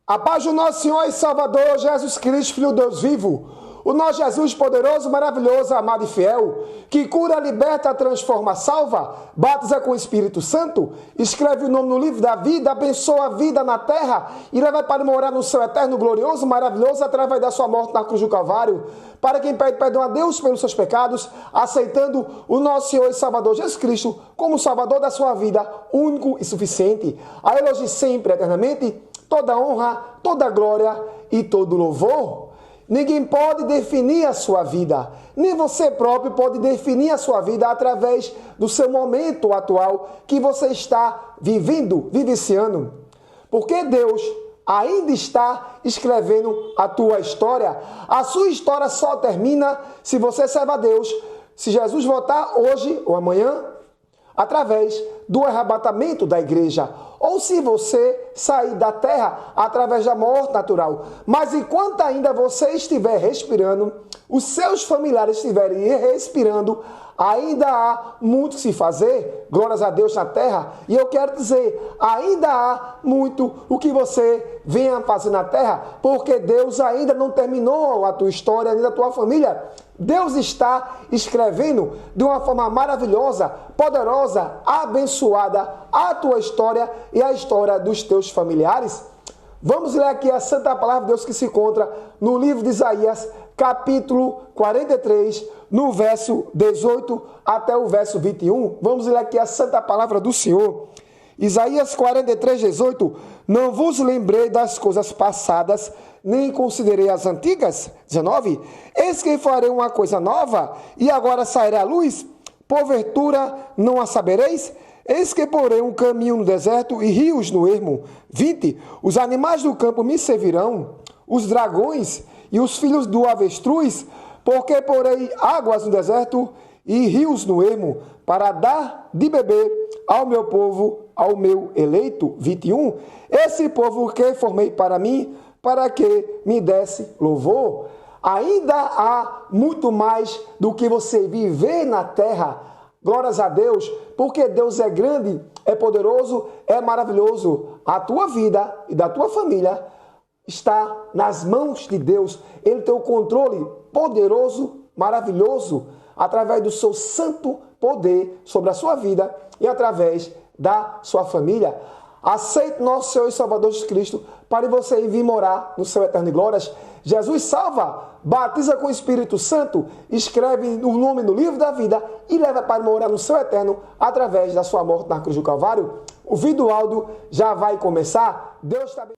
A paz do nosso Senhor e Salvador Jesus Cristo, Filho de Deus vivo, o nosso Jesus poderoso, maravilhoso, amado e fiel, que cura, liberta, transforma, salva, batiza com o Espírito Santo, escreve o nome no livro da vida, abençoa a vida na terra e leva para morar no céu eterno, glorioso, maravilhoso, através da sua morte na cruz do Calvário, para quem pede perdão a Deus pelos seus pecados, aceitando o nosso Senhor e Salvador Jesus Cristo como Salvador da sua vida, único e suficiente. A Ele hoje sempre, eternamente, toda honra, toda glória e todo louvor. Ninguém pode definir a sua vida, nem você próprio pode definir a sua vida através do seu momento atual que você está vivendo, vivenciando. Porque Deus ainda está escrevendo a tua história. A sua história só termina se você serve a Deus, se Jesus voltar hoje ou amanhã, através do arrebatamento da igreja, ou se você sair da terra através da morte natural. Mas enquanto ainda você estiver respirando, os seus familiares estiverem respirando, ainda há muito que se fazer, glórias a Deus na terra, e eu quero dizer, ainda há muito o que você venha fazer na terra, porque Deus ainda não terminou a tua história, nem da tua família. Deus está escrevendo de uma forma maravilhosa, poderosa, abençoada a tua história e a história dos teus familiares. Vamos ler aqui a Santa Palavra de Deus que se encontra no livro de Isaías, capítulo 43, no verso 18 até o verso 21. Vamos ler aqui a Santa Palavra do Senhor. Isaías 43, 18. Não vos lembrei das coisas passadas, nem considerei as antigas. 19. Eis que farei uma coisa nova, e agora sairá a luz. Porventura não a sabereis? Eis que porei um caminho no deserto e rios no ermo. 20. Os animais do campo me servirão, os dragões e os filhos do avestruz, porque porei águas no deserto e rios no ermo, para dar de beber ao meu povo, ao meu eleito. 21. Esse povo que formei para mim, para que me desse louvor. Ainda há muito mais do que você viver na terra. Glórias a Deus, porque Deus é grande, é poderoso, é maravilhoso. A tua vida e da tua família está nas mãos de Deus. Ele tem o controle poderoso, maravilhoso, através do seu santo poder sobre a sua vida e através da sua família. Aceite nosso Senhor e Salvador Jesus Cristo para você vir morar no céu eterno de glórias. Jesus salva, batiza com o Espírito Santo, escreve o nome no livro da vida e leva para morar no céu eterno através da sua morte na cruz do Calvário. O vídeo áudio já vai começar. Deus está bem.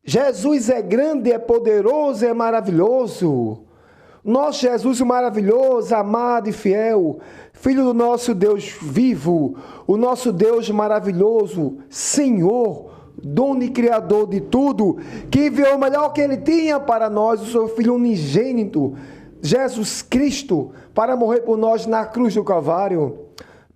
Jesus é grande, é poderoso, é maravilhoso. Nosso Jesus maravilhoso, amado e fiel, Filho do nosso Deus vivo, o nosso Deus maravilhoso, Senhor, dono e criador de tudo, que enviou o melhor que Ele tinha para nós, o seu Filho unigênito, Jesus Cristo, para morrer por nós na cruz do Calvário.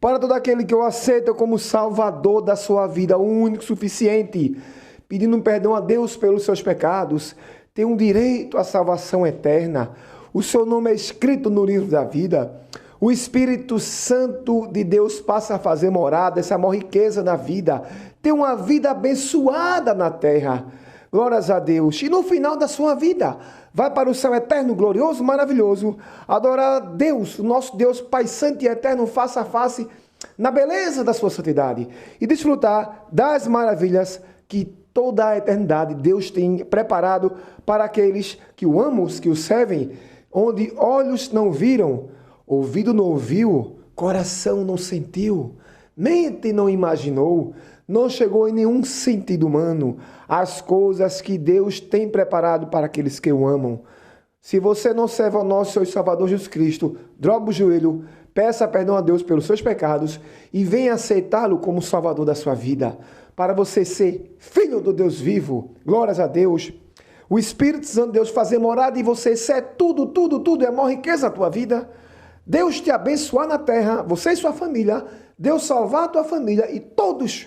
Para todo aquele que o aceita como Salvador da sua vida, o único suficiente, pedindo perdão a Deus pelos seus pecados, tem um direito à salvação eterna. O seu nome é escrito no livro da vida. O Espírito Santo de Deus passa a fazer morada, essa maior riqueza na vida. Tem uma vida abençoada na terra. Glórias a Deus. E no final da sua vida, vai para o céu eterno, glorioso, maravilhoso. Adorar a Deus, o nosso Deus, Pai Santo e Eterno, face a face, na beleza da sua santidade. E desfrutar das maravilhas que toda a eternidade Deus tem preparado para aqueles que o amam, que o servem, onde olhos não viram, ouvido não ouviu, coração não sentiu, mente não imaginou, não chegou em nenhum sentido humano as coisas que Deus tem preparado para aqueles que o amam. Se você não serve ao nosso Senhor e Salvador Jesus Cristo, dobre o joelho, peça perdão a Deus pelos seus pecados e venha aceitá-lo como Salvador da sua vida, para você ser filho do Deus vivo. Glórias a Deus. O Espírito Santo de Deus fazer morada em você, isso é tudo, é a maior riqueza da tua vida. Deus te abençoar na terra, você e sua família, Deus salvar a tua família e todos,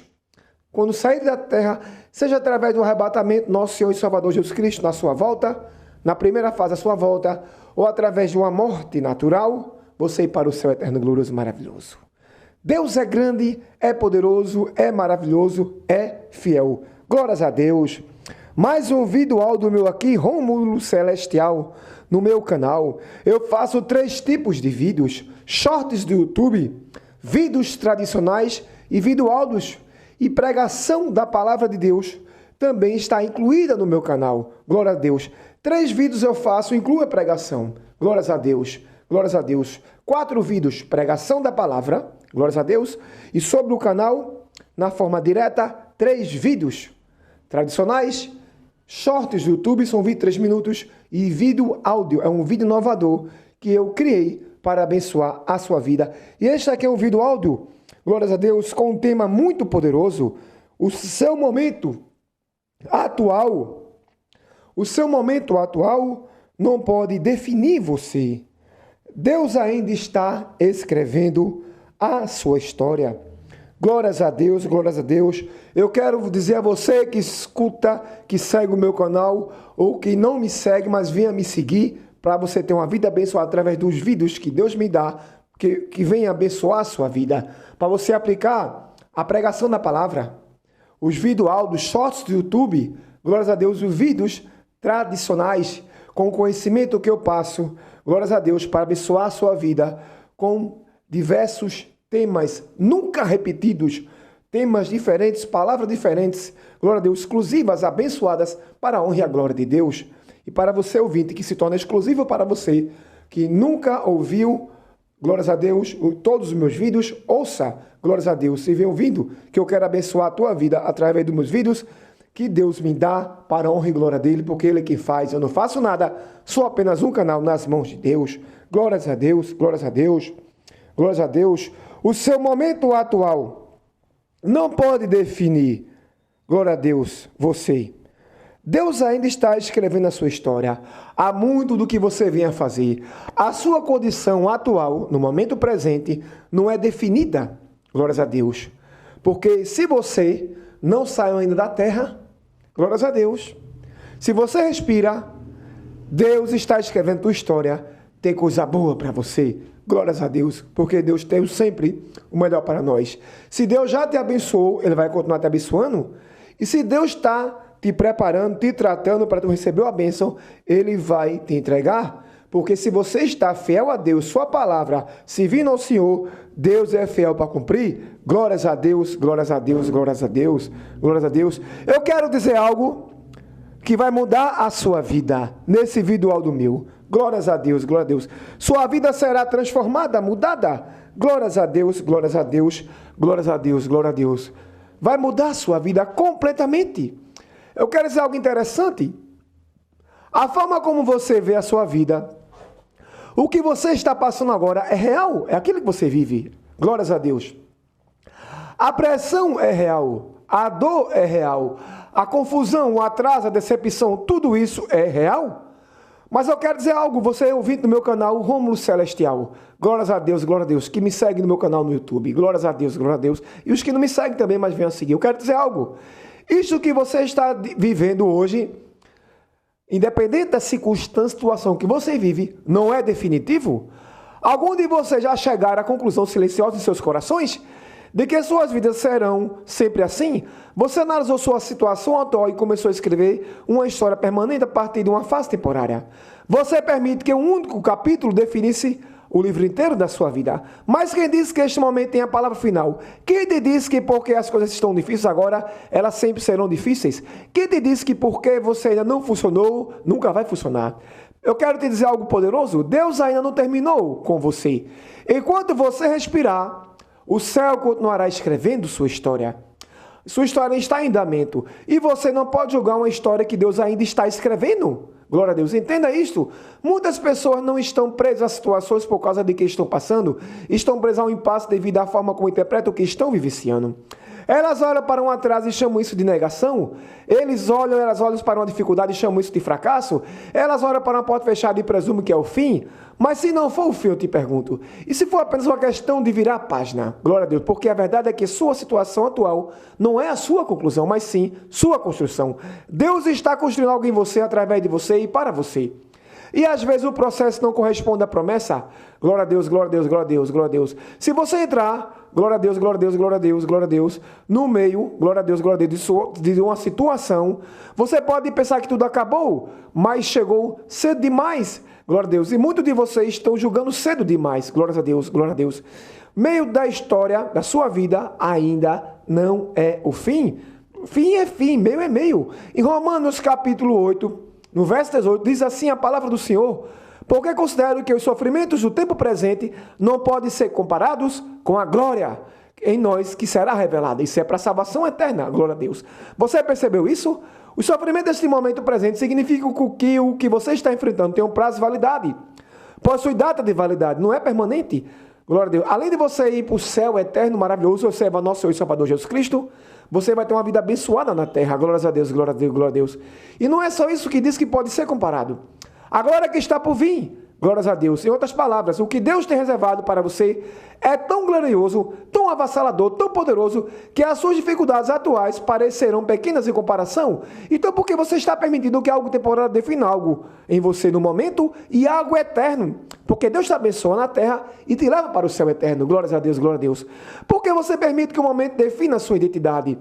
quando saírem da terra, seja através do arrebatamento, nosso Senhor e Salvador Jesus Cristo, na sua volta, na primeira fase da sua volta, ou através de uma morte natural, você ir para o céu eterno, glorioso e maravilhoso. Deus é grande, é poderoso, é maravilhoso, é fiel. Glórias a Deus. Mais um vídeo áudio meu aqui, Rômulo Celestial, no meu canal. Eu faço 3 tipos de vídeos: shorts do YouTube, vídeos tradicionais e vídeo áudios. E pregação da palavra de Deus também está incluída no meu canal. Glória a Deus. 3 vídeos eu faço, inclui a pregação. Glórias a Deus. Glórias a Deus. 4 vídeos, pregação da palavra. Glórias a Deus. E sobre o canal, na forma direta, 3 vídeos tradicionais. Shorts do YouTube são 23 minutos e vídeo áudio é um vídeo inovador que eu criei para abençoar a sua vida. E este aqui é um vídeo áudio, glórias a Deus, com um tema muito poderoso. O seu momento atual não pode definir você. Deus ainda está escrevendo a sua história. Glórias a Deus, glórias a Deus. Eu quero dizer a você que escuta, que segue o meu canal, ou que não me segue, mas venha me seguir, para você ter uma vida abençoada através dos vídeos que Deus me dá, que venha abençoar a sua vida, para você aplicar a pregação da palavra, os vídeos áudios, shorts do YouTube, glórias a Deus, os vídeos tradicionais, com o conhecimento que eu passo, glórias a Deus, para abençoar a sua vida, com diversos temas nunca repetidos, temas diferentes, palavras diferentes, glória a Deus, exclusivas, abençoadas para a honra e a glória de Deus. E para você ouvinte, que se torna exclusivo para você, que nunca ouviu, glórias a Deus, todos os meus vídeos, ouça, glórias a Deus, se vem ouvindo, que eu quero abençoar a tua vida através dos meus vídeos, que Deus me dá para a honra e glória dele, porque ele é quem faz, eu não faço nada, sou apenas um canal nas mãos de Deus. Glórias a Deus, glórias a Deus, glórias a Deus. O seu momento atual não pode definir, glória a Deus, você. Deus ainda está escrevendo a sua história. Há muito do que você vem a fazer. A sua condição atual, no momento presente, não é definida, glórias a Deus. Porque se você não saiu ainda da terra, glórias a Deus. Se você respira, Deus está escrevendo a tua história. Tem coisa boa para você. Glórias a Deus, porque Deus tem sempre o melhor para nós. Se Deus já te abençoou, Ele vai continuar te abençoando. E se Deus está te preparando, te tratando para tu receber a bênção, Ele vai te entregar. Porque se você está fiel a Deus, sua palavra, servindo ao Senhor, Deus é fiel para cumprir. Glórias a Deus, glórias a Deus, glórias a Deus, glórias a Deus. Eu quero dizer algo que vai mudar a sua vida nesse vídeo áudio meu. Glórias a Deus, glória a Deus. Sua vida será transformada, mudada. Glórias a Deus, glórias a Deus, glórias a Deus, glória a Deus. Vai mudar a sua vida completamente. Eu quero dizer algo interessante. A forma como você vê a sua vida, o que você está passando agora é real, é aquilo que você vive. Glórias a Deus. A pressão é real, a dor é real, a confusão, o atraso, a decepção, tudo isso é real. Mas eu quero dizer algo, você é ouvinte do meu canal, Rômulo Celestial. Glórias a Deus, que me segue no meu canal no YouTube. Glórias a Deus, glória a Deus. E os que não me seguem também, mas venham a seguir. Eu quero dizer algo. Isso que você está vivendo hoje, independente da circunstância, situação que você vive, não é definitivo? Algum de vocês já chegaram à conclusão silenciosa em seus corações de que suas vidas serão sempre assim? Você analisou sua situação atual e começou a escrever uma história permanente a partir de uma fase temporária. Você permite que um único capítulo definisse o livro inteiro da sua vida. Mas quem diz que este momento tem a palavra final? Quem te diz que porque as coisas estão difíceis agora, elas sempre serão difíceis? Quem te diz que porque você ainda não funcionou, nunca vai funcionar? Eu quero te dizer algo poderoso. Deus ainda não terminou com você. Enquanto você respirar, o céu continuará escrevendo sua história. Sua história está em andamento. E você não pode julgar uma história que Deus ainda está escrevendo. Glória a Deus. Entenda isto. Muitas pessoas não estão presas a situações por causa de que estão passando. Estão presas a um impasse devido à forma como interpretam o que estão vivenciando. Elas olham para um atraso e chamam isso de negação. Elas olham para uma dificuldade e chamam isso de fracasso. Elas olham para uma porta fechada e presumem que é o fim. Mas se não for o fim, eu te pergunto, e se for apenas uma questão de virar a página? Glória a Deus, porque a verdade é que sua situação atual não é a sua conclusão, mas sim sua construção. Deus está construindo algo em você, através de você e para você. E às vezes o processo não corresponde à promessa. Glória a Deus, glória a Deus, glória a Deus, glória a Deus. Se você entrar glória a Deus, glória a Deus, glória a Deus, glória a Deus, no meio, glória a Deus, de uma situação, você pode pensar que tudo acabou, mas chegou cedo demais, glória a Deus. E muitos de vocês estão julgando cedo demais, glória a Deus, glória a Deus. Meio da história da sua vida ainda não é o fim. Fim é fim, meio é meio. Em Romanos capítulo 8, no verso 18, diz assim a palavra do Senhor: porque considero que os sofrimentos do tempo presente não podem ser comparados com a glória em nós que será revelada. Isso é para a salvação eterna, glória a Deus. Você percebeu isso? Os sofrimentos deste momento presente significam que o que você está enfrentando tem um prazo de validade. Possui data de validade, não é permanente. Glória a Deus. Além de você ir para o céu eterno, maravilhoso, você vai ao nosso Senhor e Salvador Jesus Cristo, você vai ter uma vida abençoada na terra. Glórias a Deus, glória a Deus, glória a Deus. E não é só isso que diz que pode ser comparado. A glória que está por vir, glórias a Deus. Em outras palavras, o que Deus tem reservado para você é tão glorioso, tão avassalador, tão poderoso, que as suas dificuldades atuais parecerão pequenas em comparação. Então, porque você está permitindo que algo temporário defina algo em você no momento e algo eterno? Porque Deus te abençoa na terra e te leva para o céu eterno. Glórias a Deus, glória a Deus. Porque você permite que o momento defina a sua identidade.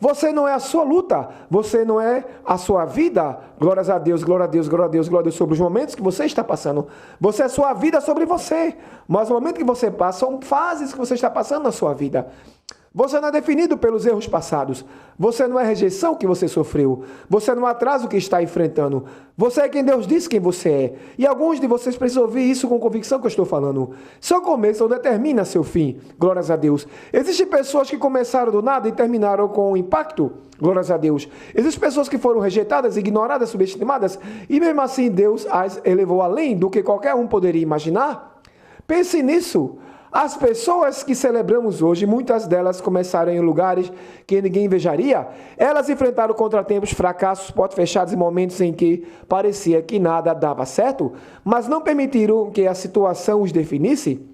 Você não é a sua luta, você não é a sua vida. Glórias a Deus, glória a Deus, glória a Deus, glória a Deus, sobre os momentos que você está passando. Você é a sua vida sobre você. Mas o momento que você passa são fases que você está passando na sua vida. Você não é definido pelos erros passados. Você não é a rejeição que você sofreu. Você não é o atraso que está enfrentando. Você é quem Deus disse quem você é. E alguns de vocês precisam ouvir isso com convicção que eu estou falando. Seu começo não determina seu fim. Glórias a Deus. Existem pessoas que começaram do nada e terminaram com impacto. Glórias a Deus. Existem pessoas que foram rejeitadas, ignoradas, subestimadas. E mesmo assim Deus as elevou além do que qualquer um poderia imaginar. Pense nisso. As pessoas que celebramos hoje, muitas delas começaram em lugares que ninguém invejaria. Elas enfrentaram contratempos, fracassos, portas fechadas e momentos em que parecia que nada dava certo, mas não permitiram que a situação os definisse.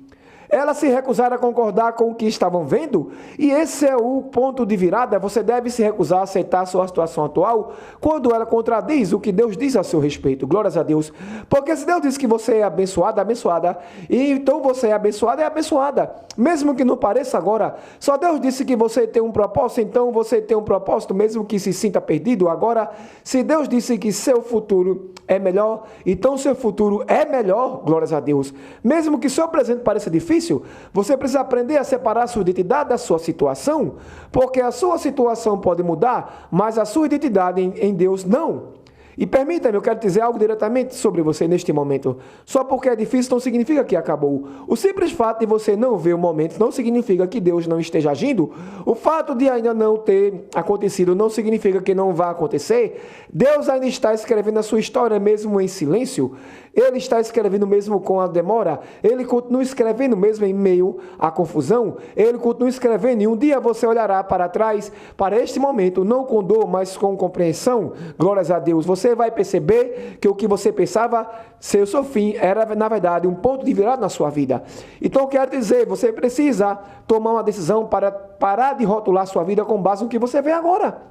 Elas se recusaram a concordar com o que estavam vendo, e esse é o ponto de virada. Você deve se recusar a aceitar a sua situação atual quando ela contradiz o que Deus diz a seu respeito. Glórias a Deus. Porque se Deus diz que você é abençoada, abençoada, e então você é abençoada. Mesmo que não pareça agora, só Deus disse que você tem um propósito, então você tem um propósito, mesmo que se sinta perdido. Agora, se Deus disse que seu futuro é melhor, então seu futuro é melhor, glórias a Deus. Mesmo que seu presente pareça difícil, você precisa aprender a separar a sua identidade da sua situação, porque a sua situação pode mudar, mas a sua identidade em Deus não. E permita-me, eu quero dizer algo diretamente sobre você neste momento. Só porque é difícil não significa que acabou. O simples fato de você não ver o momento não significa que Deus não esteja agindo. O fato de ainda não ter acontecido não significa que não vai acontecer. Deus ainda está escrevendo a sua história mesmo em silêncio. Ele está escrevendo mesmo com a demora. Ele continua escrevendo mesmo em meio à confusão. Ele continua escrevendo e um dia você olhará para trás, para este momento, não com dor, mas com compreensão. Glórias a Deus. Você vai perceber que o que você pensava ser o seu fim era, na verdade, um ponto de virada na sua vida. Então, eu quero dizer, você precisa tomar uma decisão para parar de rotular sua vida com base no que você vê agora.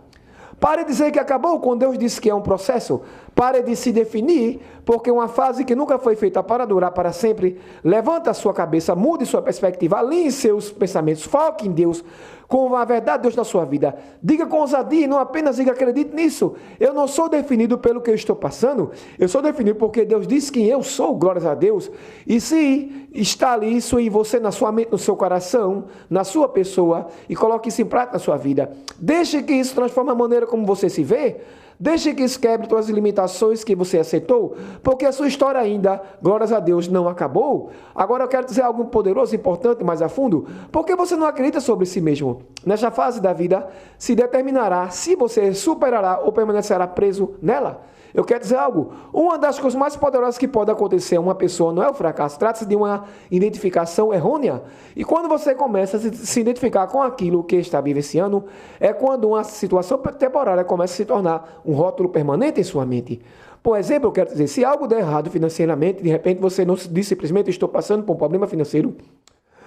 Pare de dizer que acabou quando Deus disse que é um processo. Pare de se definir, porque uma fase que nunca foi feita para durar para sempre. Levanta a sua cabeça, mude sua perspectiva, alinhe seus pensamentos, foque em Deus, com a verdade de Deus na sua vida. Diga com ousadia, não apenas diga acredite nisso. Eu não sou definido pelo que eu estou passando, eu sou definido porque Deus disse quem eu sou, glórias a Deus. E se está ali isso em você, na sua mente, no seu coração, na sua pessoa, e coloque isso em prática na sua vida. Deixe que isso transforme a maneira como você se vê. Deixe que isso quebre todas as limitações que você aceitou, porque a sua história ainda, glórias a Deus, não acabou. Agora eu quero dizer algo poderoso, importante, mais a fundo, porque você não acredita sobre si mesmo. Nesta fase da vida, se determinará se você superará ou permanecerá preso nela. Eu quero dizer algo, uma das coisas mais poderosas que pode acontecer a uma pessoa não é o fracasso, trata-se de uma identificação errônea. E quando você começa a se identificar com aquilo que está vivenciando, é quando uma situação temporária começa a se tornar um rótulo permanente em sua mente. Por exemplo, eu quero dizer, se algo der errado financeiramente, de repente você não diz simplesmente estou passando por um problema financeiro,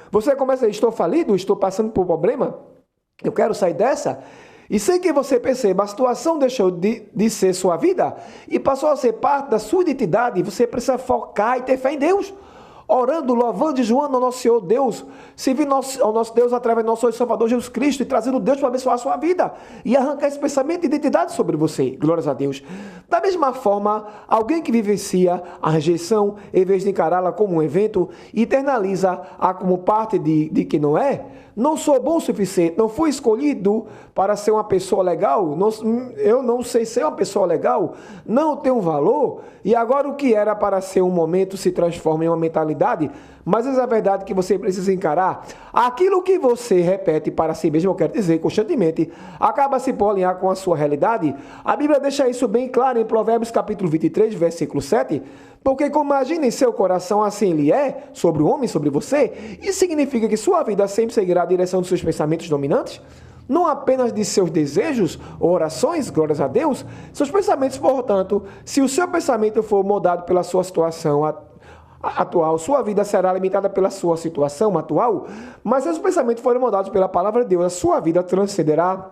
você começa a dizer, estou falido, estou passando por um problema, eu quero sair dessa. E sem que você perceba, a situação deixou de ser sua vida e passou a ser parte da sua identidade. Você precisa focar e ter fé em Deus. orando, louvando e jejuando ao nosso Senhor Deus, servindo ao nosso Deus através do nosso Salvador Jesus Cristo e trazendo Deus para abençoar a sua vida e arrancar esse pensamento de identidade sobre você. Glórias a Deus. Da mesma forma, alguém que vivencia a rejeição, em vez de encará-la como um evento, internaliza-a como parte de quem não é. Não sou bom o suficiente, não fui escolhido para ser uma pessoa legal, eu não sei ser uma pessoa legal, não tenho valor, e agora o que era para ser um momento se transforma em uma mentalidade, mas essa é a verdade que você precisa encarar. Aquilo que você repete para si mesmo, eu quero dizer, constantemente, acaba se por alinhar com a sua realidade. A Bíblia deixa isso bem claro em Provérbios capítulo 23, versículo 7, porque como imagina em seu coração, assim ele é, sobre o homem, sobre você, isso significa que sua vida sempre seguirá a direção dos seus pensamentos dominantes, não apenas de seus desejos ou orações, glórias a Deus, seus pensamentos, portanto, se o seu pensamento for moldado pela sua situação atual, sua vida será limitada pela sua situação atual, mas se os pensamentos forem moldados pela palavra de Deus, a sua vida transcenderá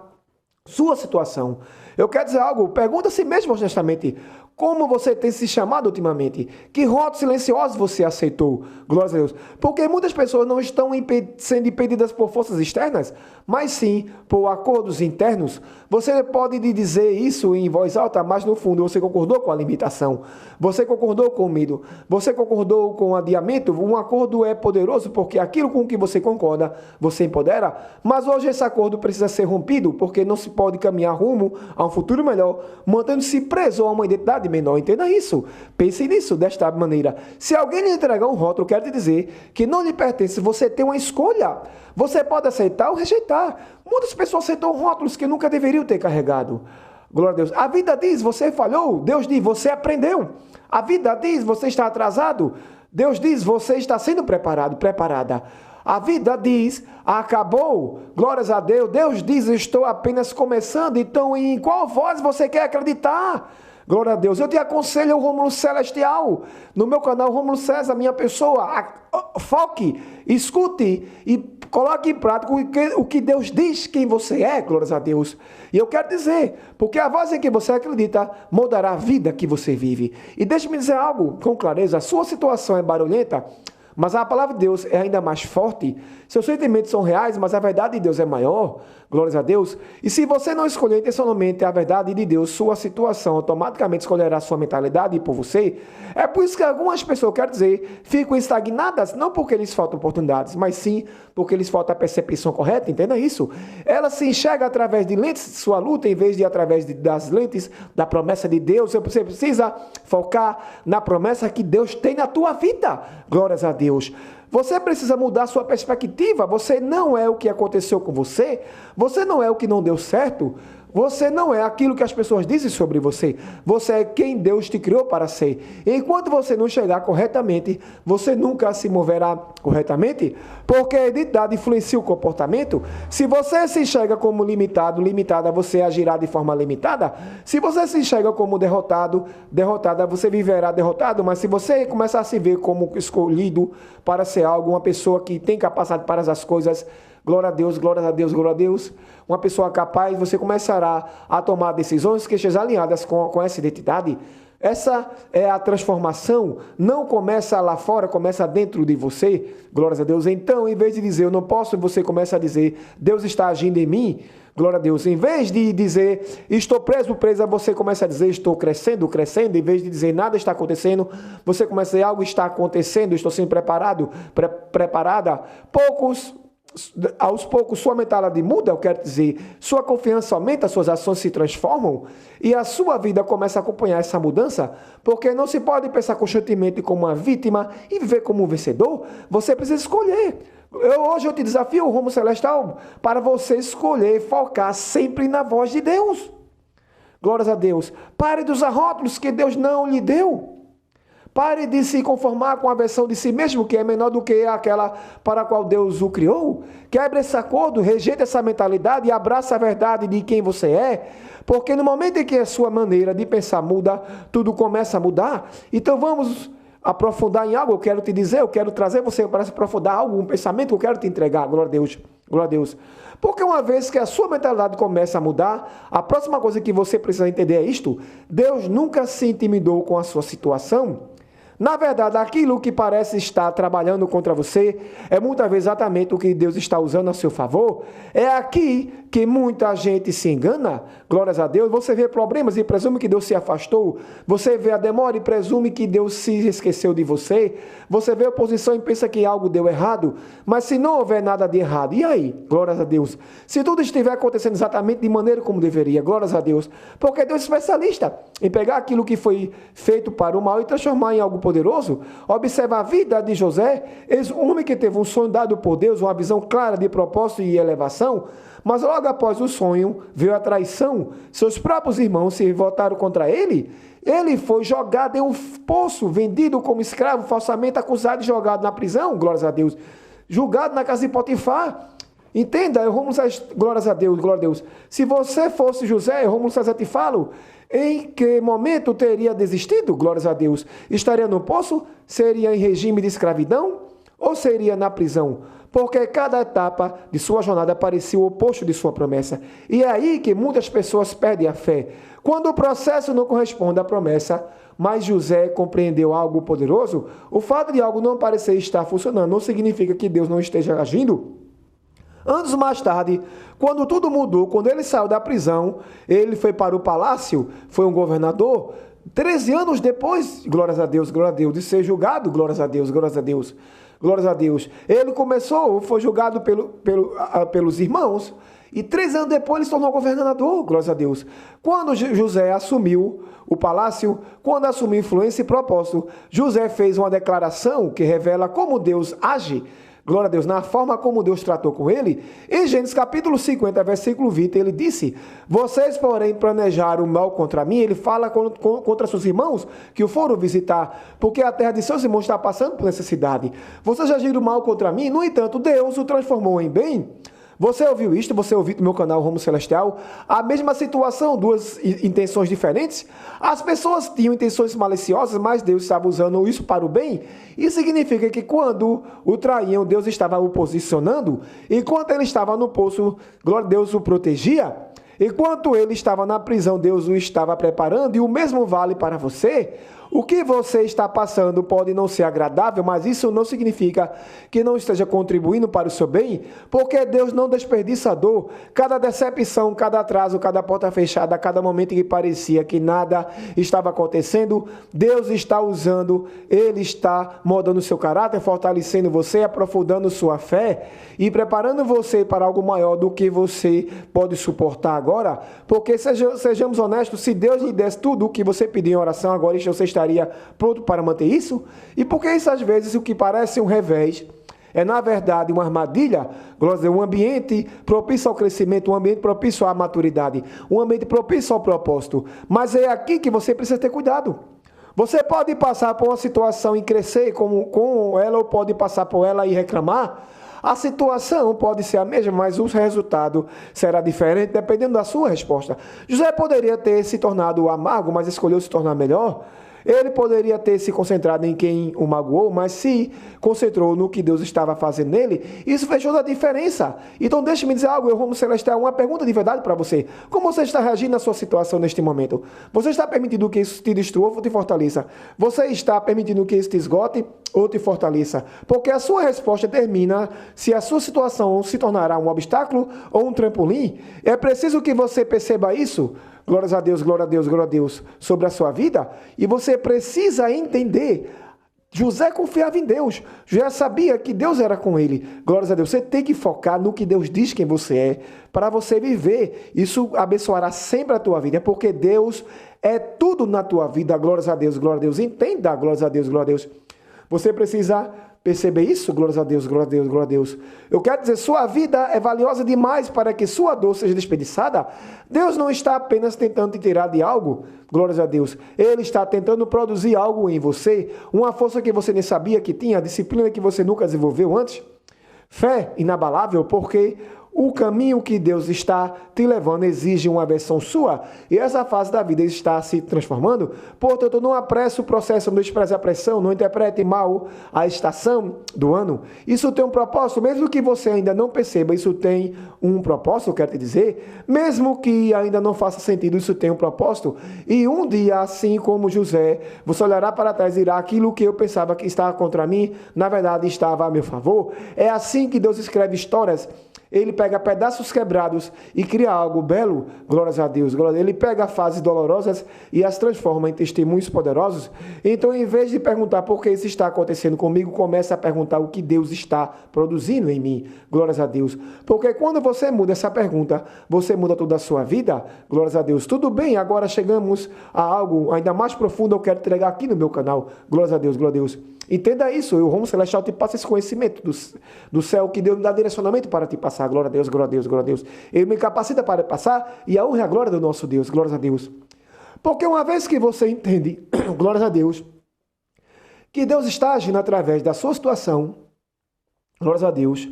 sua situação. Eu quero dizer algo, pergunta a si mesmo honestamente, como você tem se chamado ultimamente? Que rótulos silenciosos você aceitou? Glória a Deus. Porque muitas pessoas não estão sendo impedidas por forças externas, mas sim por acordos internos. Você pode dizer isso em voz alta, mas no fundo você concordou com a limitação. Você concordou com o medo. Você concordou com o adiamento. Um acordo é poderoso porque aquilo com que você concorda, você empodera. Mas hoje esse acordo precisa ser rompido porque não se pode caminhar rumo a um futuro melhor, mantendo-se preso a uma identidade menor. Entenda isso. Pense nisso desta maneira. Se alguém lhe entregar um rótulo, quero te dizer que não lhe pertence, você tem uma escolha. Você pode aceitar ou rejeitar. Muitas pessoas aceitam rótulos que nunca deveriam ter carregado. Glória a Deus. A vida diz, você falhou. Deus diz, você aprendeu. A vida diz, você está atrasado. Deus diz, você está sendo preparado, preparada. A vida diz, acabou. Glórias a Deus. Deus diz, estou apenas começando. Então, em qual voz você quer acreditar? Glória a Deus. Eu te aconselho o Rômulo Celestial. No meu canal Rômulo César, minha pessoa. Foque, escute e coloque em prática o que Deus diz quem você é. Glórias a Deus. E eu quero dizer, porque a voz em que você acredita mudará a vida que você vive. E deixe-me dizer algo com clareza. A sua situação é barulhenta, mas a palavra de Deus é ainda mais forte. Seus sentimentos são reais, mas a verdade de Deus é maior. Glórias a Deus. E se você não escolher intencionalmente a verdade de Deus, sua situação automaticamente escolherá a sua mentalidade por você. É por isso que algumas pessoas, quero dizer, ficam estagnadas, não porque lhes faltam oportunidades, mas sim porque lhes falta a percepção correta, entenda isso. Ela se enxerga através de lentes de sua luta, em vez de através das lentes da promessa de Deus. Você precisa focar na promessa que Deus tem na tua vida. Glórias a Deus. Você precisa mudar sua perspectiva. Você não é o que aconteceu com você. Você não é o que não deu certo. Você não é aquilo que as pessoas dizem sobre você. Você é quem Deus te criou para ser. Enquanto você não chegar corretamente, você nunca se moverá corretamente, porque a identidade influencia o comportamento. Se você se enxerga como limitado, limitada, você agirá de forma limitada. Se você se enxerga como derrotado, derrotada, você viverá derrotado. Mas se você começar a se ver como escolhido para ser algo, uma pessoa que tem capacidade para as coisas, glória a Deus, glória a Deus, glória a Deus. Uma pessoa capaz, você começará a tomar decisões que estejam alinhadas com essa identidade. Essa é a transformação. Não começa lá fora, começa dentro de você. Glória a Deus. Então, em vez de dizer, eu não posso, você começa a dizer, Deus está agindo em mim. Glória a Deus. Em vez de dizer, estou preso, presa, você começa a dizer, estou crescendo, crescendo. Em vez de dizer, nada está acontecendo, você começa a dizer, algo está acontecendo, estou sendo preparado, preparada. Aos poucos, sua mentalidade muda, eu quero dizer, sua confiança aumenta, suas ações se transformam e a sua vida começa a acompanhar essa mudança, porque não se pode pensar constantemente como uma vítima e viver como um vencedor. Você precisa escolher. Hoje eu te desafio, o Rumo Celestial, para você escolher focar sempre na voz de Deus. Glórias a Deus. Pare de usar rótulos que Deus não lhe deu. Pare de se conformar com a versão de si mesmo que é menor do que aquela para a qual Deus o criou. Quebre esse acordo, rejeite essa mentalidade e abrace a verdade de quem você é. Porque no momento em que a sua maneira de pensar muda, tudo começa a mudar. Então vamos aprofundar em algo. Eu quero te dizer, eu quero trazer você para se aprofundar algo, um pensamento que eu quero te entregar. Glória a Deus. Glória a Deus. Porque uma vez que a sua mentalidade começa a mudar, a próxima coisa que você precisa entender é isto. Deus nunca se intimidou com a sua situação. Na verdade, aquilo que parece estar trabalhando contra você é muitas vezes exatamente o que Deus está usando a seu favor. É aqui que muita gente se engana, glórias a Deus. Você vê problemas e presume que Deus se afastou. Você vê a demora e presume que Deus se esqueceu de você. Você vê a oposição e pensa que algo deu errado. Mas se não houver nada de errado, e aí? Glórias a Deus. Se tudo estiver acontecendo exatamente de maneira como deveria, glórias a Deus. Porque Deus é especialista em pegar aquilo que foi feito para o mal e transformar em algo poderoso. Observa a vida de José, um homem que teve um sonho dado por Deus, uma visão clara de propósito e elevação, mas logo após o sonho veio a traição. Seus próprios irmãos se voltaram contra ele. Ele foi jogado em um poço, vendido como escravo, falsamente acusado e jogado na prisão, glórias a Deus. Julgado na casa de Potifar. Entenda, glórias a Deus, glória a Deus. Se você fosse José, Rômulo César te falo, em que momento teria desistido? Glórias a Deus. Estaria no poço? Seria em regime de escravidão? Ou seria na prisão? Porque cada etapa de sua jornada parecia o oposto de sua promessa. E é aí que muitas pessoas perdem a fé. Quando o processo não corresponde à promessa, mas José compreendeu algo poderoso, o fato de algo não parecer estar funcionando não significa que Deus não esteja agindo. Anos mais tarde, quando tudo mudou, quando ele saiu da prisão, ele foi para o palácio, foi um governador. 13 anos depois, glórias a Deus, de ser julgado, glórias a Deus, glórias a Deus, glórias a Deus. Ele foi julgado pelos irmãos, e 3 anos depois ele se tornou governador, glórias a Deus. Quando José assumiu o palácio, quando assumiu influência e propósito, José fez uma declaração que revela como Deus age, glória a Deus, na forma como Deus tratou com ele. Em Gênesis capítulo 50, versículo 20, ele disse: vocês, porém, planejaram o mal contra mim. Ele fala contra seus irmãos que o foram visitar, porque a terra de seus irmãos está passando por necessidade. Vocês agiram mal contra mim, no entanto, Deus o transformou em bem. Você ouviu isto? Você ouviu no meu canal Rumo Celestial? A mesma situação, duas intenções diferentes? As pessoas tinham intenções maliciosas, mas Deus estava usando isso para o bem. Isso significa que quando o traíam, Deus estava o posicionando. Enquanto ele estava no poço, glória a Deus o protegia. Enquanto ele estava na prisão, Deus o estava preparando. E o mesmo vale para você. O que você está passando pode não ser agradável, mas isso não significa que não esteja contribuindo para o seu bem, porque Deus não desperdiça a dor. Cada decepção, cada atraso, cada porta fechada, cada momento em que parecia que nada estava acontecendo, Deus está usando, Ele está moldando o seu caráter, fortalecendo você, aprofundando sua fé e preparando você para algo maior do que você pode suportar agora. Porque sejamos honestos, se Deus lhe desse tudo o que você pediu em oração agora, você estaria pronto para manter isso? E porque isso às vezes o que parece um revés é na verdade uma armadilha, um ambiente propício ao crescimento, um ambiente propício à maturidade, um ambiente propício ao propósito. Mas é aqui que você precisa ter cuidado. Você pode passar por uma situação e crescer com ela, ou pode passar por ela e reclamar. A situação pode ser a mesma, mas o resultado será diferente dependendo da sua resposta. José poderia ter se tornado amargo, mas escolheu se tornar melhor. Ele poderia ter se concentrado em quem o magoou, mas se concentrou no que Deus estava fazendo nele. Isso fez toda a diferença. Então deixe-me dizer algo, eu Rômulo Celestial, uma pergunta de verdade para você. Como você está reagindo na sua situação neste momento? Você está permitindo que isso te destrua ou te fortaleça? Você está permitindo que isso te esgote ou te fortaleça? Porque a sua resposta determina se a sua situação se tornará um obstáculo ou um trampolim. É preciso que você perceba isso. Glórias a Deus, glória a Deus, glória a Deus, sobre a sua vida. E você precisa entender. José confiava em Deus. José sabia que Deus era com ele. Glórias a Deus. Você tem que focar no que Deus diz quem você é, para você viver. Isso abençoará sempre a tua vida, porque Deus é tudo na tua vida. Glórias a Deus, glória a Deus. Entenda, glórias a Deus, glória a Deus. Você precisa perceber isso? Glórias a Deus, glória a Deus, glória a Deus. Eu quero dizer, sua vida é valiosa demais para que sua dor seja desperdiçada. Deus não está apenas tentando te tirar de algo, glórias a Deus. Ele está tentando produzir algo em você, uma força que você nem sabia que tinha, a disciplina que você nunca desenvolveu antes. Fé inabalável, porque O caminho que Deus está te levando exige uma versão sua e essa fase da vida está se transformando. Portanto, não apresse o processo, não despreze a pressão, não interprete mal a estação do ano. Isso tem um propósito, mesmo que você ainda não perceba, isso tem um propósito, eu quero te dizer. Mesmo que ainda não faça sentido, isso tem um propósito. E um dia, assim como José, você olhará para trás e dirá: aquilo que eu pensava que estava contra mim, na verdade estava a meu favor. É assim que Deus escreve histórias. Ele pega pedaços quebrados e cria algo belo, glórias a Deus. Ele pega fases dolorosas e as transforma em testemunhos poderosos. Então, em vez de perguntar por que isso está acontecendo comigo, começa a perguntar o que Deus está produzindo em mim, glórias a Deus. Porque quando você muda essa pergunta, você muda toda a sua vida, glórias a Deus. Tudo bem, agora chegamos a algo ainda mais profundo, eu quero entregar aqui no meu canal, glórias a Deus, glória a Deus. Entenda isso, o Rumo Celestial te passa esse conhecimento do céu, que Deus me dá direcionamento para te passar, glória a Deus, glória a Deus, glória a Deus. Ele me capacita para passar e a honra e a glória do nosso Deus, glórias a Deus. Porque uma vez que você entende, glórias a Deus, que Deus está agindo através da sua situação, glórias a Deus,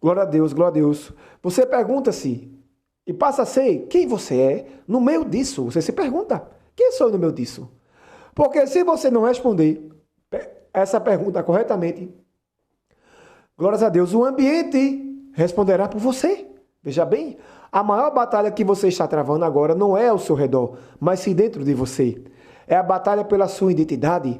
glória a Deus, glória a Deus, você pergunta-se e passa a ser quem você é no meio disso. Você se pergunta, quem sou eu no meio disso? Porque se você não responder essa pergunta corretamente, glórias a Deus, o ambiente responderá por você. Veja bem, a maior batalha que você está travando agora não é ao seu redor, mas sim dentro de você. É a batalha pela sua identidade,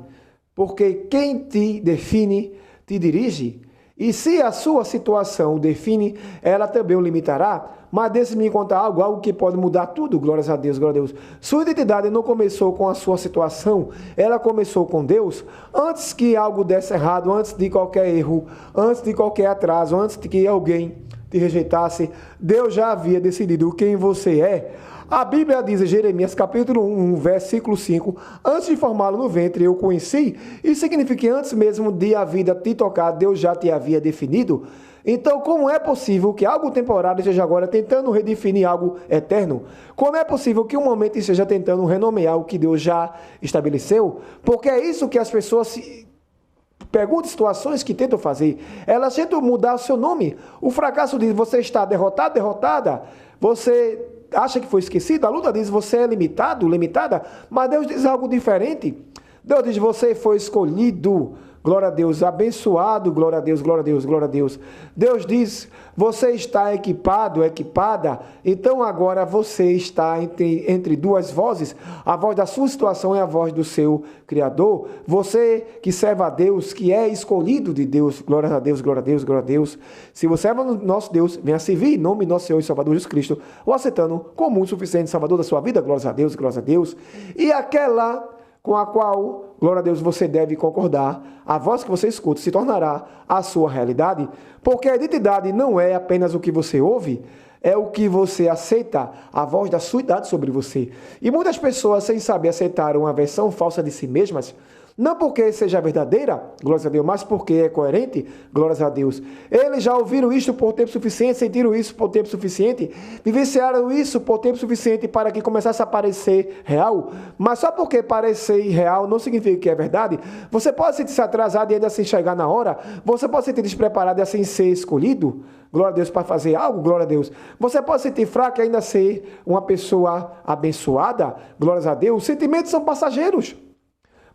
porque quem te define, te dirige. E se a sua situação o define, ela também o limitará. Mas deixe-me contar algo que pode mudar tudo, glórias a Deus, glória a Deus. Sua identidade não começou com a sua situação, ela começou com Deus. Antes que algo desse errado, antes de qualquer erro, antes de qualquer atraso, antes de que alguém te rejeitasse, Deus já havia decidido quem você é. A Bíblia diz em Jeremias capítulo 1, versículo 5, antes de formá-lo no ventre eu conheci. Isso significa que antes mesmo de a vida te tocar, Deus já te havia definido. Então, como é possível que algo temporário esteja agora tentando redefinir algo eterno? Como é possível que um momento esteja tentando renomear o que Deus já estabeleceu? Porque é isso que as pessoas perguntam, situações que tentam fazer. Elas tentam mudar o seu nome. O fracasso diz: você está derrotado, derrotada. Você acha que foi esquecido? A luta diz: você é limitado, limitada. Mas Deus diz algo diferente. Deus diz: você foi escolhido. Glória a Deus, abençoado, glória a Deus, glória a Deus, glória a Deus. Deus diz: você está equipado, equipada, então agora você está entre duas vozes. A voz da sua situação é a voz do seu Criador. Você que serve a Deus, que é escolhido de Deus, glória a Deus, glória a Deus, glória a Deus. Se você serve o nosso Deus, venha servir em nome do nosso Senhor e Salvador Jesus Cristo, o aceitando como o suficiente Salvador da sua vida, glória a Deus, glória a Deus. E aquela com a qual, glória a Deus, você deve concordar, a voz que você escuta se tornará a sua realidade, porque a identidade não é apenas o que você ouve, é o que você aceita, a voz da sua idade sobre você. E muitas pessoas, sem saber, aceitaram uma versão falsa de si mesmas, não porque seja verdadeira, glórias a Deus, mas porque é coerente, glórias a Deus. Eles já ouviram isso por tempo suficiente, sentiram isso por tempo suficiente, vivenciaram isso por tempo suficiente para que começasse a parecer real. Mas só porque parecer real não significa que é verdade. Você pode sentir-se atrasado e ainda assim chegar na hora. Você pode se sentir despreparado e assim ser escolhido, glória a Deus, para fazer algo, glória a Deus. Você pode se sentir fraco e ainda ser uma pessoa abençoada, glórias a Deus. Os sentimentos são passageiros,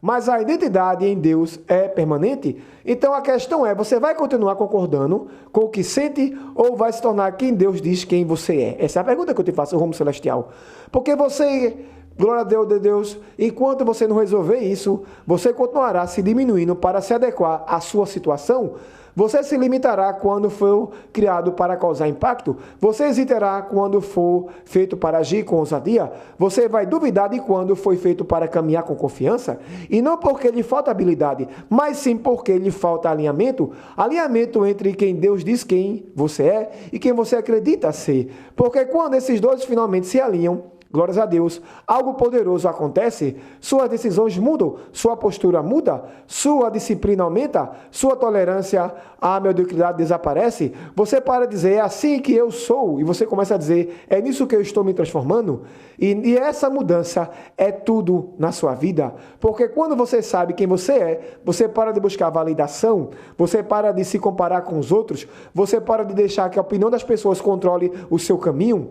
mas a identidade em Deus é permanente. Então a questão é: você vai continuar concordando com o que sente ou vai se tornar quem Deus diz quem você é? Essa é a pergunta que eu te faço, o Rumo Celestial. Porque você, glória a Deus de Deus, enquanto você não resolver isso, você continuará se diminuindo para se adequar à sua situação. Você se limitará quando for criado para causar impacto. Você hesitará quando for feito para agir com ousadia. Você vai duvidar de quando foi feito para caminhar com confiança. E não porque lhe falta habilidade, mas sim porque lhe falta alinhamento. Alinhamento entre quem Deus diz quem você é e quem você acredita ser. Porque quando esses dois finalmente se alinham, glórias a Deus, algo poderoso acontece, suas decisões mudam, sua postura muda, sua disciplina aumenta, sua tolerância à mediocridade desaparece, você para de dizer, é assim que eu sou, e você começa a dizer, é nisso que eu estou me transformando, e essa mudança é tudo na sua vida, porque quando você sabe quem você é, você para de buscar validação, você para de se comparar com os outros, você para de deixar que a opinião das pessoas controle o seu caminho.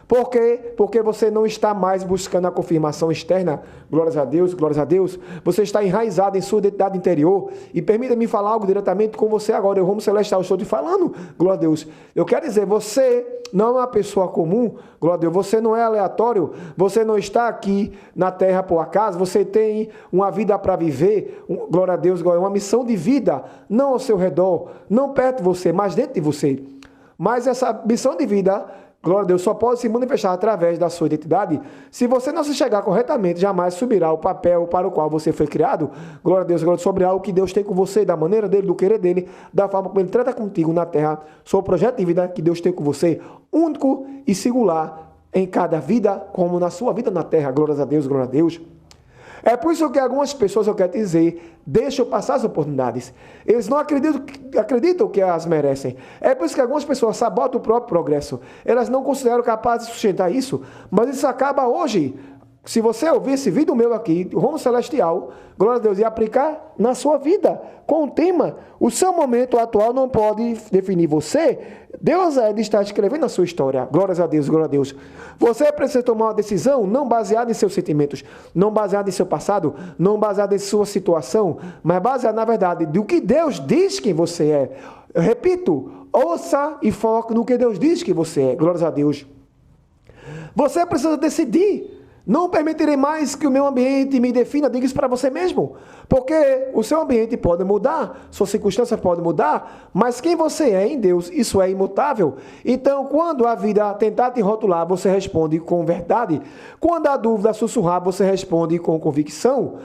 Por quê? Porque você não está mais buscando a confirmação externa. Glórias a Deus, glórias a Deus. Você está enraizado em sua identidade interior. E permita-me falar algo diretamente com você agora. Eu, Romo Celestial, estou te falando. Glória a Deus. Eu quero dizer, você não é uma pessoa comum. Glória a Deus. Você não é aleatório. Você não está aqui na terra por acaso. Você tem uma vida para viver. Glória a Deus. Uma missão de vida. Não ao seu redor. Não perto de você, mas dentro de você. Mas essa missão de vida, glória a Deus, só pode se manifestar através da sua identidade. Se você não se chegar corretamente, jamais subirá o papel para o qual você foi criado. Glória a Deus, sobre algo que Deus tem com você, da maneira dele, do querer dele, da forma como ele trata contigo na terra. Sobre o projeto de vida que Deus tem com você, único e singular em cada vida, como na sua vida na terra. Glórias a Deus, glória a Deus. É por isso que algumas pessoas, eu quero dizer, deixam passar as oportunidades. Eles não acreditam que as merecem. É por isso que algumas pessoas sabotam o próprio progresso. Elas não consideram capazes de sustentar isso. Mas isso acaba hoje. Se você ouvir esse vídeo meu aqui, Romo Celestial, glória a Deus, e aplicar na sua vida, com o tema, o seu momento atual não pode definir você. Deus está escrevendo a sua história. Glórias a Deus, glória a Deus. Você precisa tomar uma decisão não baseada em seus sentimentos, não baseada em seu passado, não baseada em sua situação, mas baseada, na verdade, do que Deus diz que você é. Eu repito, ouça e foque no que Deus diz que você é. Glórias a Deus. Você precisa decidir. Não permitirei mais que o meu ambiente me defina, diga isso para você mesmo. Porque o seu ambiente pode mudar, suas circunstâncias podem mudar, mas quem você é em Deus, isso é imutável. Então, quando a vida tentar te rotular, você responde com verdade. Quando a dúvida sussurrar, você responde com convicção.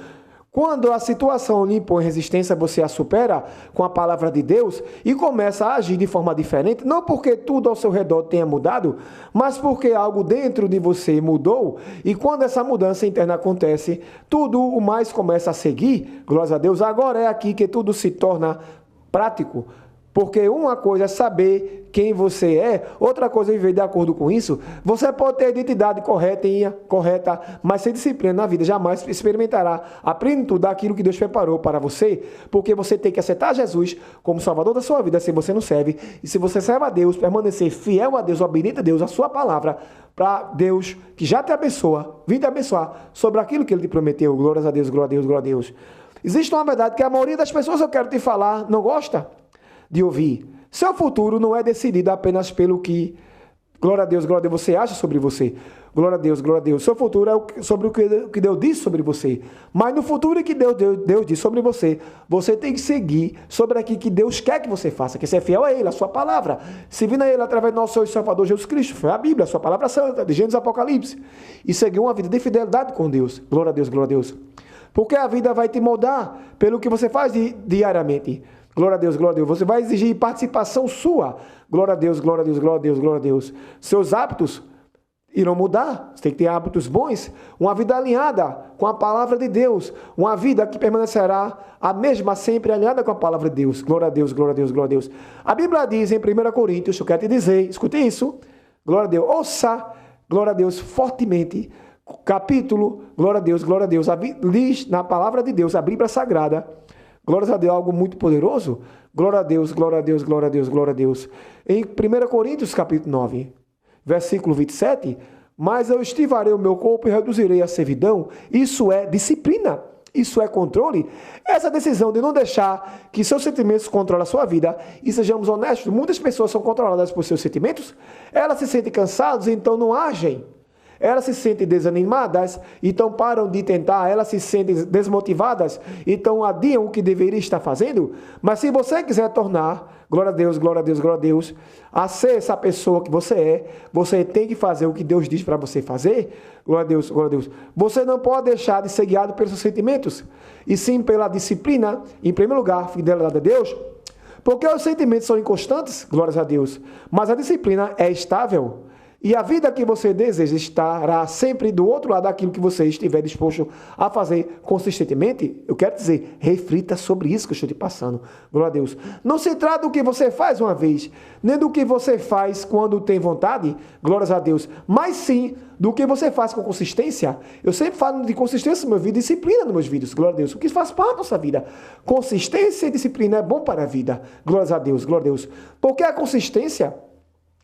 Quando a situação lhe impõe resistência, você a supera com a palavra de Deus e começa a agir de forma diferente, não porque tudo ao seu redor tenha mudado, mas porque algo dentro de você mudou, e quando essa mudança interna acontece, tudo o mais começa a seguir, glórias a Deus. Agora é aqui que tudo se torna prático. Porque uma coisa é saber quem você é, outra coisa é viver de acordo com isso. Você pode ter a identidade correta, mas sem disciplina na vida jamais experimentará a plenitude daquilo que Deus preparou para você, porque você tem que aceitar Jesus como Salvador da sua vida se você não serve. E se você serve a Deus, permanecer fiel a Deus, obediente a Deus, a sua palavra, para Deus, que já te abençoa, vir te abençoar sobre aquilo que Ele te prometeu. Glórias a Deus, glória a Deus, glória a Deus. Existe uma verdade que a maioria das pessoas, eu quero te falar, não gosta de ouvir. Seu futuro não é decidido apenas pelo que, glória a Deus, você acha sobre você. Glória a Deus, glória a Deus. Seu futuro é sobre o que Deus diz sobre você. Mas no futuro que Deus diz sobre você, você tem que seguir sobre aquilo que Deus quer que você faça, que você é fiel a Ele, a sua palavra. Servindo a Ele através do nosso Senhor e Salvador Jesus Cristo. Foi a Bíblia, a sua palavra santa, de Gênesis e Apocalipse. E seguir uma vida de fidelidade com Deus. Glória a Deus, glória a Deus. Porque a vida vai te moldar pelo que você faz diariamente. Glória a Deus, glória a Deus. Você vai exigir participação sua. Glória a Deus, glória a Deus, glória a Deus, glória a Deus. Seus hábitos irão mudar. Você tem que ter hábitos bons. Uma vida alinhada com a palavra de Deus. Uma vida que permanecerá a mesma sempre alinhada com a palavra de Deus. Glória a Deus, glória a Deus, glória a Deus. A Bíblia diz em 1 Coríntios, eu quero te dizer, escute isso. Glória a Deus. Ouça, glória a Deus, fortemente. Capítulo, glória a Deus, diz na palavra de Deus, a Bíblia Sagrada. Glórias a Deus, algo muito poderoso. Glória a Deus, glória a Deus, glória a Deus, glória a Deus. Em 1 Coríntios, capítulo 9, versículo 27, mas eu estivarei o meu corpo e reduzirei a servidão. Isso é disciplina, isso é controle. Essa decisão de não deixar que seus sentimentos controlem a sua vida, e sejamos honestos, muitas pessoas são controladas por seus sentimentos, elas se sentem cansadas, então não agem. Elas se sentem desanimadas, então param de tentar. Elas se sentem desmotivadas, então adiam o que deveria estar fazendo. Mas se você quiser tornar, glória a Deus, glória a Deus, glória a Deus, a ser essa pessoa que você é, você tem que fazer o que Deus diz para você fazer. Glória a Deus, glória a Deus. Você não pode deixar de ser guiado pelos seus sentimentos, e sim pela disciplina, em primeiro lugar, fidelidade a Deus, porque os sentimentos são inconstantes, glórias a Deus, mas a disciplina é estável. E a vida que você deseja estará sempre do outro lado daquilo que você estiver disposto a fazer consistentemente. Eu quero dizer, reflita sobre isso que eu estou te passando. Glória a Deus. Não se trata do que você faz uma vez, nem do que você faz quando tem vontade, glórias a Deus, mas sim do que você faz com consistência. Eu sempre falo de consistência no meu vídeo, disciplina nos meus vídeos, glória a Deus, o que faz parte da nossa vida. Consistência e disciplina é bom para a vida, glórias a Deus, glória a Deus. Porque a consistência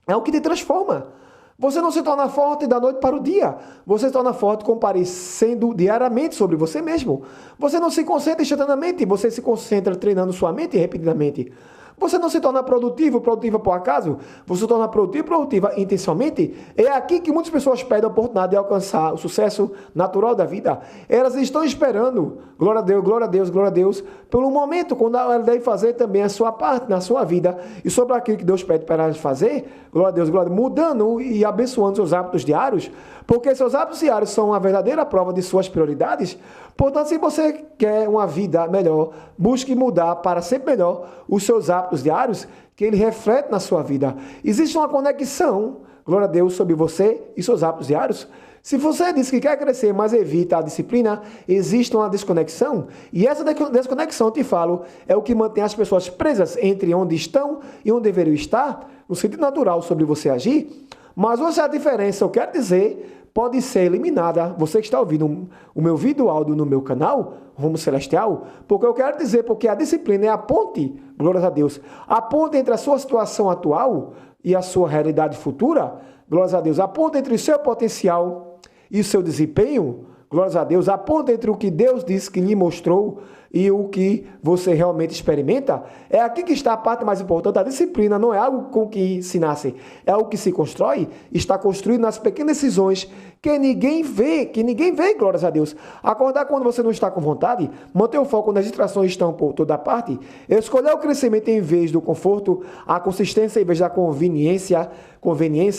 é o que te transforma. Você não se torna forte da noite para o dia. Você se torna forte comparecendo diariamente sobre você mesmo. Você não se concentra instantaneamente, você se concentra treinando sua mente repetidamente. Você não se torna produtivo, produtiva por acaso. Você se torna produtivo, produtiva intencionalmente. É aqui que muitas pessoas perdem a oportunidade de alcançar o sucesso natural da vida. Elas estão esperando, glória a Deus, glória a Deus, glória a Deus, pelo momento quando ela deve fazer também a sua parte na sua vida. E sobre aquilo que Deus pede para elas fazer, glória a Deus, glória a Deus, mudando e abençoando seus hábitos diários, porque seus hábitos diários são a verdadeira prova de suas prioridades. Portanto, se você quer uma vida melhor, busque mudar para sempre melhor os seus hábitos diários, que ele reflete na sua vida. Existe uma conexão, glória a Deus, sobre você e seus hábitos diários. Se você diz que quer crescer, mas evita a disciplina, existe uma desconexão. E essa desconexão, eu te falo, é o que mantém as pessoas presas entre onde estão e onde deveriam estar, no sentido natural sobre você agir. Mas essa diferença, eu quero dizer, pode ser eliminada. Você que está ouvindo o meu vídeo áudio no meu canal, Rumo Celestial, porque eu quero dizer, porque a disciplina é a ponte, glórias a Deus, a ponte entre a sua situação atual e a sua realidade futura, glórias a Deus, a ponte entre o seu potencial e o seu desempenho, glórias a Deus, a ponte entre o que Deus disse que lhe mostrou e o que você realmente experimenta. É aqui que está a parte mais importante. A disciplina não é algo com que se nasce, é algo que se constrói, está construído nas pequenas decisões que ninguém vê, glórias a Deus. Acordar quando você não está com vontade, manter o foco quando as distrações estão por toda parte, escolher o crescimento em vez do conforto, a consistência em vez da conveniência,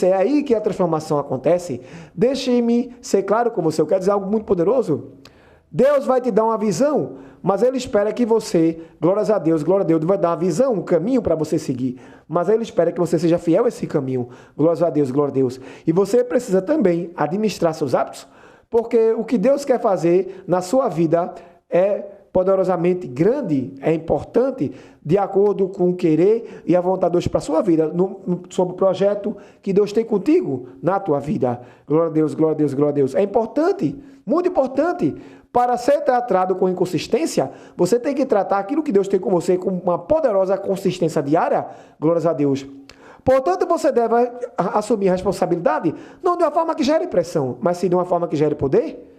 é aí que a transformação acontece. Deixe-me ser claro com você, eu quero dizer algo muito poderoso. Deus vai te dar uma visão, mas Ele espera que você, glórias a Deus, vai dar uma visão, um caminho para você seguir. Mas Ele espera que você seja fiel a esse caminho, glórias a Deus, glória a Deus. E você precisa também administrar seus hábitos, porque o que Deus quer fazer na sua vida é poderosamente grande, é importante, de acordo com o querer e a vontade de Deus para a sua vida, sobre o projeto que Deus tem contigo na tua vida. Glória a Deus, glória a Deus, glória a Deus. É importante, muito importante. Para ser tratado com inconsistência, você tem que tratar aquilo que Deus tem com você com uma poderosa consistência diária, glórias a Deus. Portanto, você deve assumir a responsabilidade, não de uma forma que gere pressão, mas sim de uma forma que gere poder.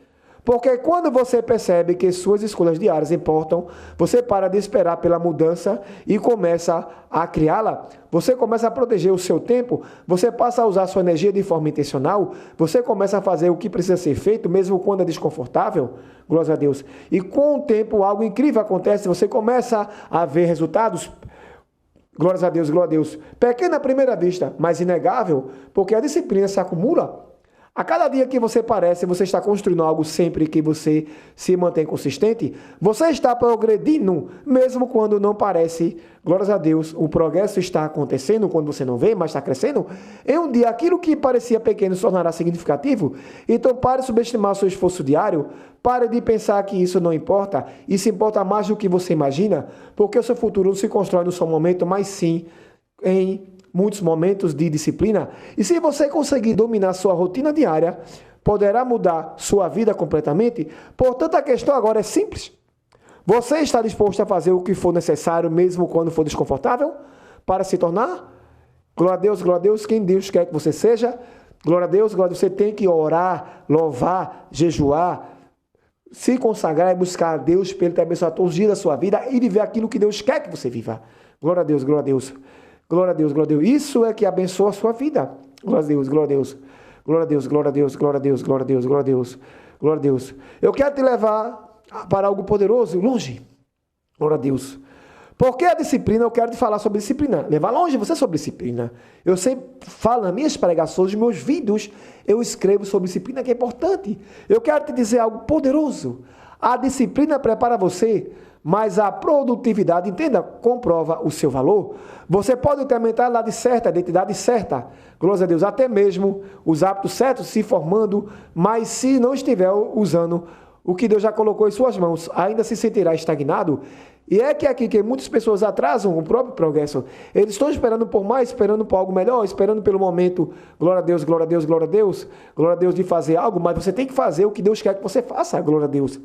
Porque quando você percebe que suas escolhas diárias importam, você para de esperar pela mudança e começa a criá-la. Você começa a proteger o seu tempo, você passa a usar a sua energia de forma intencional, você começa a fazer o que precisa ser feito, mesmo quando é desconfortável, glórias a Deus. E com o tempo algo incrível acontece, você começa a ver resultados, glórias a Deus, glória a Deus. Pequeno à primeira vista, mas inegável, porque a disciplina se acumula. A cada dia que você está construindo algo sempre que você se mantém consistente, você está progredindo, mesmo quando não parece, glórias a Deus, o progresso está acontecendo quando você não vê, mas está crescendo. Em um dia, aquilo que parecia pequeno se tornará significativo. Então pare de subestimar o seu esforço diário, pare de pensar que isso não importa, isso importa mais do que você imagina, porque o seu futuro não se constrói no seu momento, mas sim em muitos momentos de disciplina. E se você conseguir dominar sua rotina diária, poderá mudar sua vida completamente. Portanto, a questão agora é simples. Você está disposto a fazer o que for necessário, mesmo quando for desconfortável, para se tornar? Glória a Deus, quem Deus quer que você seja. Glória a Deus, você tem que orar, louvar, jejuar, se consagrar e buscar a Deus para Ele te abençoar todos os dias da sua vida e viver aquilo que Deus quer que você viva. Glória a Deus, glória a Deus. Glória a Deus, glória a Deus. Isso é que abençoa a sua vida. Glória a Deus, glória a Deus. Glória a Deus, glória a Deus, glória a Deus, glória a Deus, glória a Deus. Glória a Deus. Eu quero te levar para algo poderoso, longe. Glória a Deus. Porque a disciplina, eu quero te falar sobre disciplina. Levar longe você sobre disciplina. Eu sempre falo nas minhas pregações, nos meus vídeos, eu escrevo sobre disciplina, que é importante. Eu quero te dizer algo poderoso. A disciplina prepara você mas a produtividade, entenda, comprova o seu valor. Você pode ter a mentalidade certa, a identidade certa, glória a Deus, até mesmo os hábitos certos se formando, mas se não estiver usando o que Deus já colocou em suas mãos, ainda se sentirá estagnado. E é que aqui que muitas pessoas atrasam o próprio progresso. Eles estão esperando por mais, esperando por algo melhor, esperando pelo momento, glória a Deus, glória a Deus, glória a Deus, glória a Deus de fazer algo, mas você tem que fazer o que Deus quer que você faça, glória a Deus.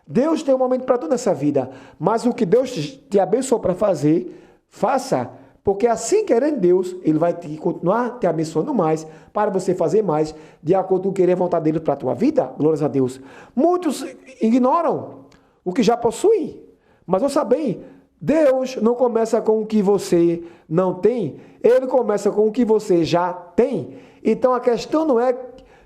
Deus tem um momento para tudo nessa vida, mas o que Deus te abençoou para fazer, faça, porque assim querendo Deus, Ele vai continuar te abençoando mais, para você fazer mais, de acordo com o querer e vontade dEle para a tua vida, glórias a Deus. Muitos ignoram o que já possuem, mas ouça bem, Deus não começa com o que você não tem, Ele começa com o que você já tem. Então a questão não é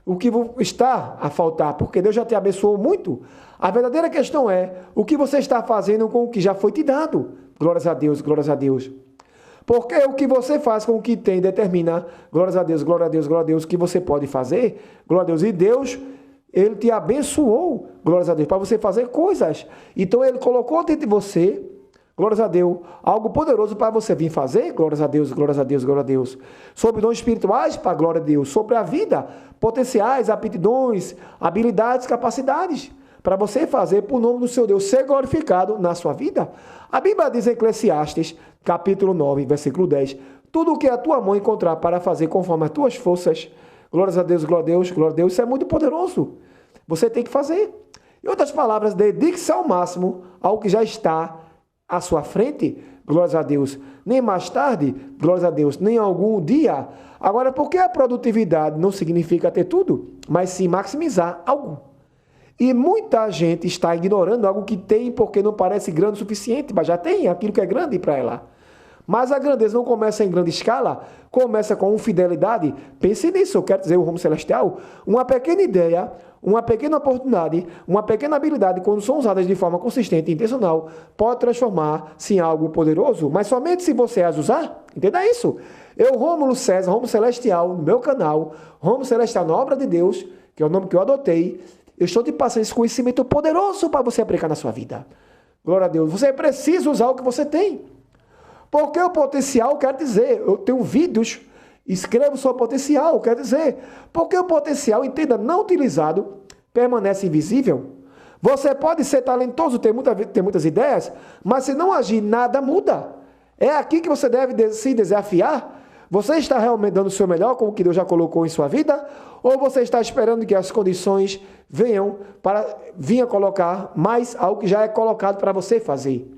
o que está a faltar, porque Deus já te abençoou muito. A verdadeira questão é o que você está fazendo com o que já foi te dado. Glórias a Deus, glórias a Deus. Porque o que você faz com o que tem determina, glórias a Deus, glória a Deus, glória a Deus, o que você pode fazer, glória a Deus. E Deus, Ele te abençoou, glórias a Deus, para você fazer coisas. Então Ele colocou dentro de você, glórias a Deus, algo poderoso para você vir fazer, glórias a Deus, glórias a Deus, glória a Deus. Sobre dons espirituais, para a glória a Deus. Sobre a vida, potenciais, aptidões, habilidades, capacidades, para você fazer para o nome do seu Deus ser glorificado na sua vida. A Bíblia diz em Eclesiastes, capítulo 9, versículo 10, tudo o que a tua mão encontrar para fazer conforme as tuas forças, glórias a Deus, glória a Deus, glória a Deus, isso é muito poderoso. Você tem que fazer. Em outras palavras, dedique-se ao máximo ao que já está à sua frente, glórias a Deus. Nem mais tarde, glórias a Deus, nem algum dia. Agora, por que a produtividade não significa ter tudo, mas sim maximizar algo? E muita gente está ignorando algo que tem porque não parece grande o suficiente, mas já tem aquilo que é grande para ela. Mas a grandeza não começa em grande escala, começa com fidelidade. Pense nisso, eu quero dizer, o rumo celestial, uma pequena ideia, uma pequena oportunidade, uma pequena habilidade, quando são usadas de forma consistente e intencional, pode transformar-se em algo poderoso, mas somente se você as usar. Entenda isso. Eu, Rômulo César, Rumo Celestial, no meu canal, Rumo Celestial na Obra de Deus, que é o nome que eu adotei, eu estou te passando esse conhecimento poderoso para você aplicar na sua vida. Glória a Deus. Você precisa usar o que você tem. Porque o potencial, quer dizer, eu tenho vídeos, escrevo sobre potencial, quer dizer, porque o potencial, entenda, não utilizado, permanece invisível. Você pode ser talentoso, ter muitas ideias, mas se não agir, nada muda. É aqui que você deve se desafiar. Você está realmente dando o seu melhor com o que Deus já colocou em sua vida? Ou você está esperando que as condições venham para vir colocar mais algo que já é colocado para você fazer?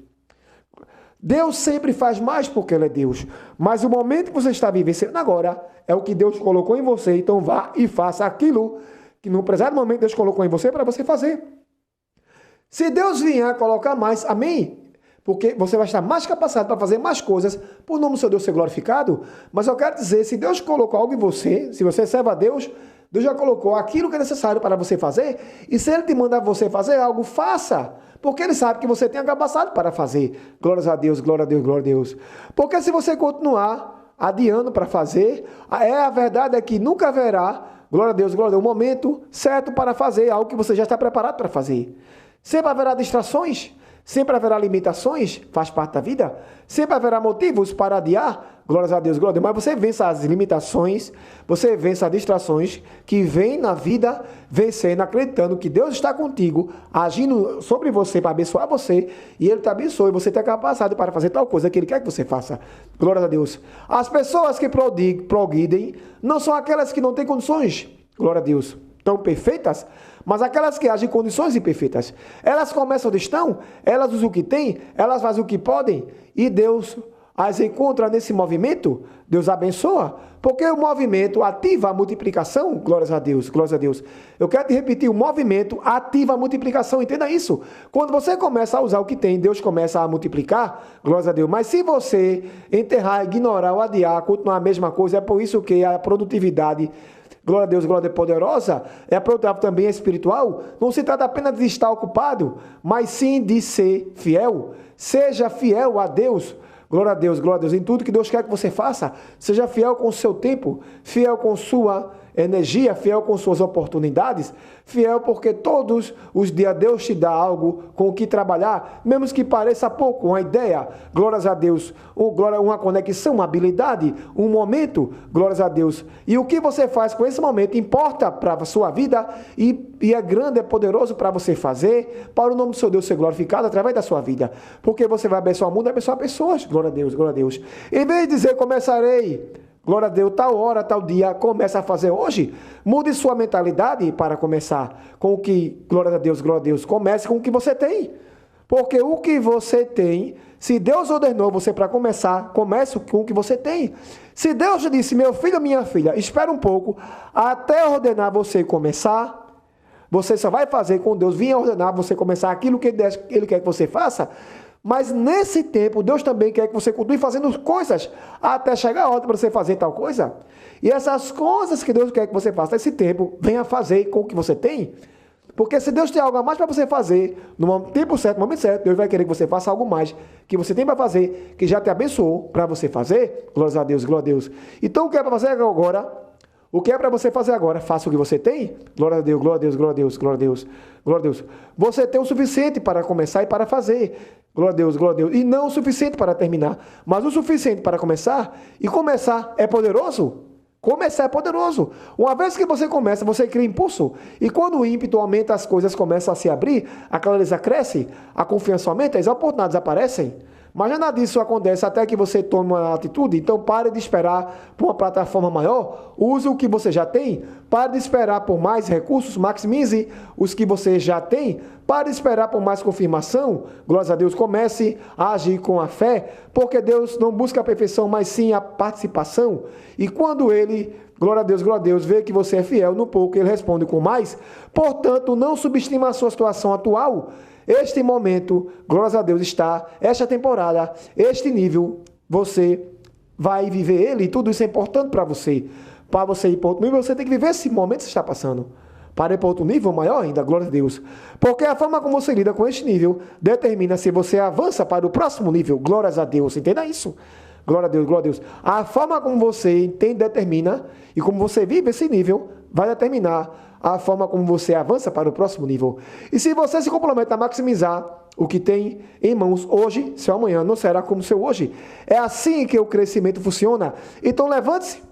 Deus sempre faz mais porque Ele é Deus. Mas o momento que você está vivenciando agora é o que Deus colocou em você. Então vá e faça aquilo que no presente momento Deus colocou em você para você fazer. Se Deus vier colocar mais, amém? Porque você vai estar mais capacitado para fazer mais coisas, por nome do seu Deus ser glorificado. Mas eu quero dizer, se Deus colocou algo em você, se você serve a Deus, Deus já colocou aquilo que é necessário para você fazer, e se Ele te mandar você fazer algo, faça, porque Ele sabe que você tem a capacidade para fazer. Glórias a Deus, glória a Deus, glória a Deus. Porque se você continuar adiando para fazer, a verdade é que nunca haverá, glória a Deus, o momento certo para fazer algo que você já está preparado para fazer. Sempre haverá distrações, sempre haverá limitações, faz parte da vida. Sempre haverá motivos para adiar, glórias a Deus, glória a Deus. Mas você vence as limitações, você vence as distrações que vem na vida, vencendo, acreditando que Deus está contigo, agindo sobre você para abençoar você, e Ele te abençoa, e você tem a capacidade para fazer tal coisa que Ele quer que você faça. Glórias a Deus. As pessoas que progridem não são aquelas que não têm condições, glória a Deus, tão perfeitas, mas aquelas que agem em condições imperfeitas. Elas começam onde estão, elas usam o que têm, elas fazem o que podem, e Deus as encontra nesse movimento, Deus abençoa, porque o movimento ativa a multiplicação, glórias a Deus, glórias a Deus. Eu quero te repetir, o movimento ativa a multiplicação, entenda isso. Quando você começa a usar o que tem, Deus começa a multiplicar, glórias a Deus. Mas se você enterrar, ignorar ou adiar, continuar a mesma coisa, é por isso que a produtividade, glória a Deus, glória poderosa, é produtividade também espiritual, não se trata apenas de estar ocupado, mas sim de ser fiel. Seja fiel a Deus, glória a Deus, em tudo que Deus quer que você faça. Seja fiel com o seu tempo, fiel com sua energia, fiel com suas oportunidades, fiel porque todos os dias Deus te dá algo com o que trabalhar, mesmo que pareça pouco, uma ideia, glórias a Deus, uma conexão, uma habilidade, um momento, glórias a Deus. E o que você faz com esse momento importa para a sua vida e é grande, é poderoso para você fazer, para o nome do seu Deus ser glorificado através da sua vida. Porque você vai abençoar o mundo e abençoar pessoas. Glória a Deus, glória a Deus. Em vez de dizer, começarei, glória a Deus, tal hora, tal dia, começa a fazer hoje, mude sua mentalidade para começar com o que, glória a Deus, comece com o que você tem. Porque o que você tem, se Deus ordenou você para começar, comece com o que você tem. Se Deus disse, meu filho, minha filha, espera um pouco, até ordenar você começar, você só vai fazer quando Deus vir ordenar você começar aquilo que Ele quer que você faça. Mas nesse tempo, Deus também quer que você continue fazendo coisas até chegar a hora para você fazer tal coisa. E essas coisas que Deus quer que você faça nesse tempo, venha fazer com o que você tem. Porque se Deus tem algo a mais para você fazer, no tempo certo, no momento certo, Deus vai querer que você faça algo mais que você tem para fazer, que já te abençoou para você fazer. Glória a Deus, glória a Deus. Então o que é para fazer agora? O que é para você fazer agora? Faça o que você tem. Glória a Deus, glória a Deus, glória a Deus, glória a Deus, glória a Deus. Você tem o suficiente para começar e para fazer. Glória a Deus, glória a Deus. E não o suficiente para terminar, mas o suficiente para começar. E começar é poderoso. Começar é poderoso. Uma vez que você começa, você cria impulso. E quando o ímpeto aumenta, as coisas começam a se abrir, a clareza cresce, a confiança aumenta, as oportunidades aparecem. Mas nada disso acontece até que você tome uma atitude. Então pare de esperar por uma plataforma maior. Use o que você já tem. Pare de esperar por mais recursos. Maximize os que você já tem. Pare de esperar por mais confirmação. Glória a Deus. Comece a agir com a fé. Porque Deus não busca a perfeição, mas sim a participação. E quando Ele, glória a Deus, vê que você é fiel no pouco, Ele responde com mais. Portanto, não subestima a sua situação atual. Este momento, glórias a Deus, está, esta temporada, este nível, você vai viver ele, e tudo isso é importante para você. Para você ir para outro nível, você tem que viver esse momento que você está passando. Para ir para outro nível maior ainda, glória a Deus. Porque a forma como você lida com este nível determina se você avança para o próximo nível, glórias a Deus, entenda isso. Glória a Deus, glória a Deus. A forma como você entende determina, e como você vive esse nível, vai determinar a forma como você avança para o próximo nível. E se você se compromete a maximizar o que tem em mãos hoje, seu amanhã não será como seu hoje. É assim que o crescimento funciona. Então levante-se,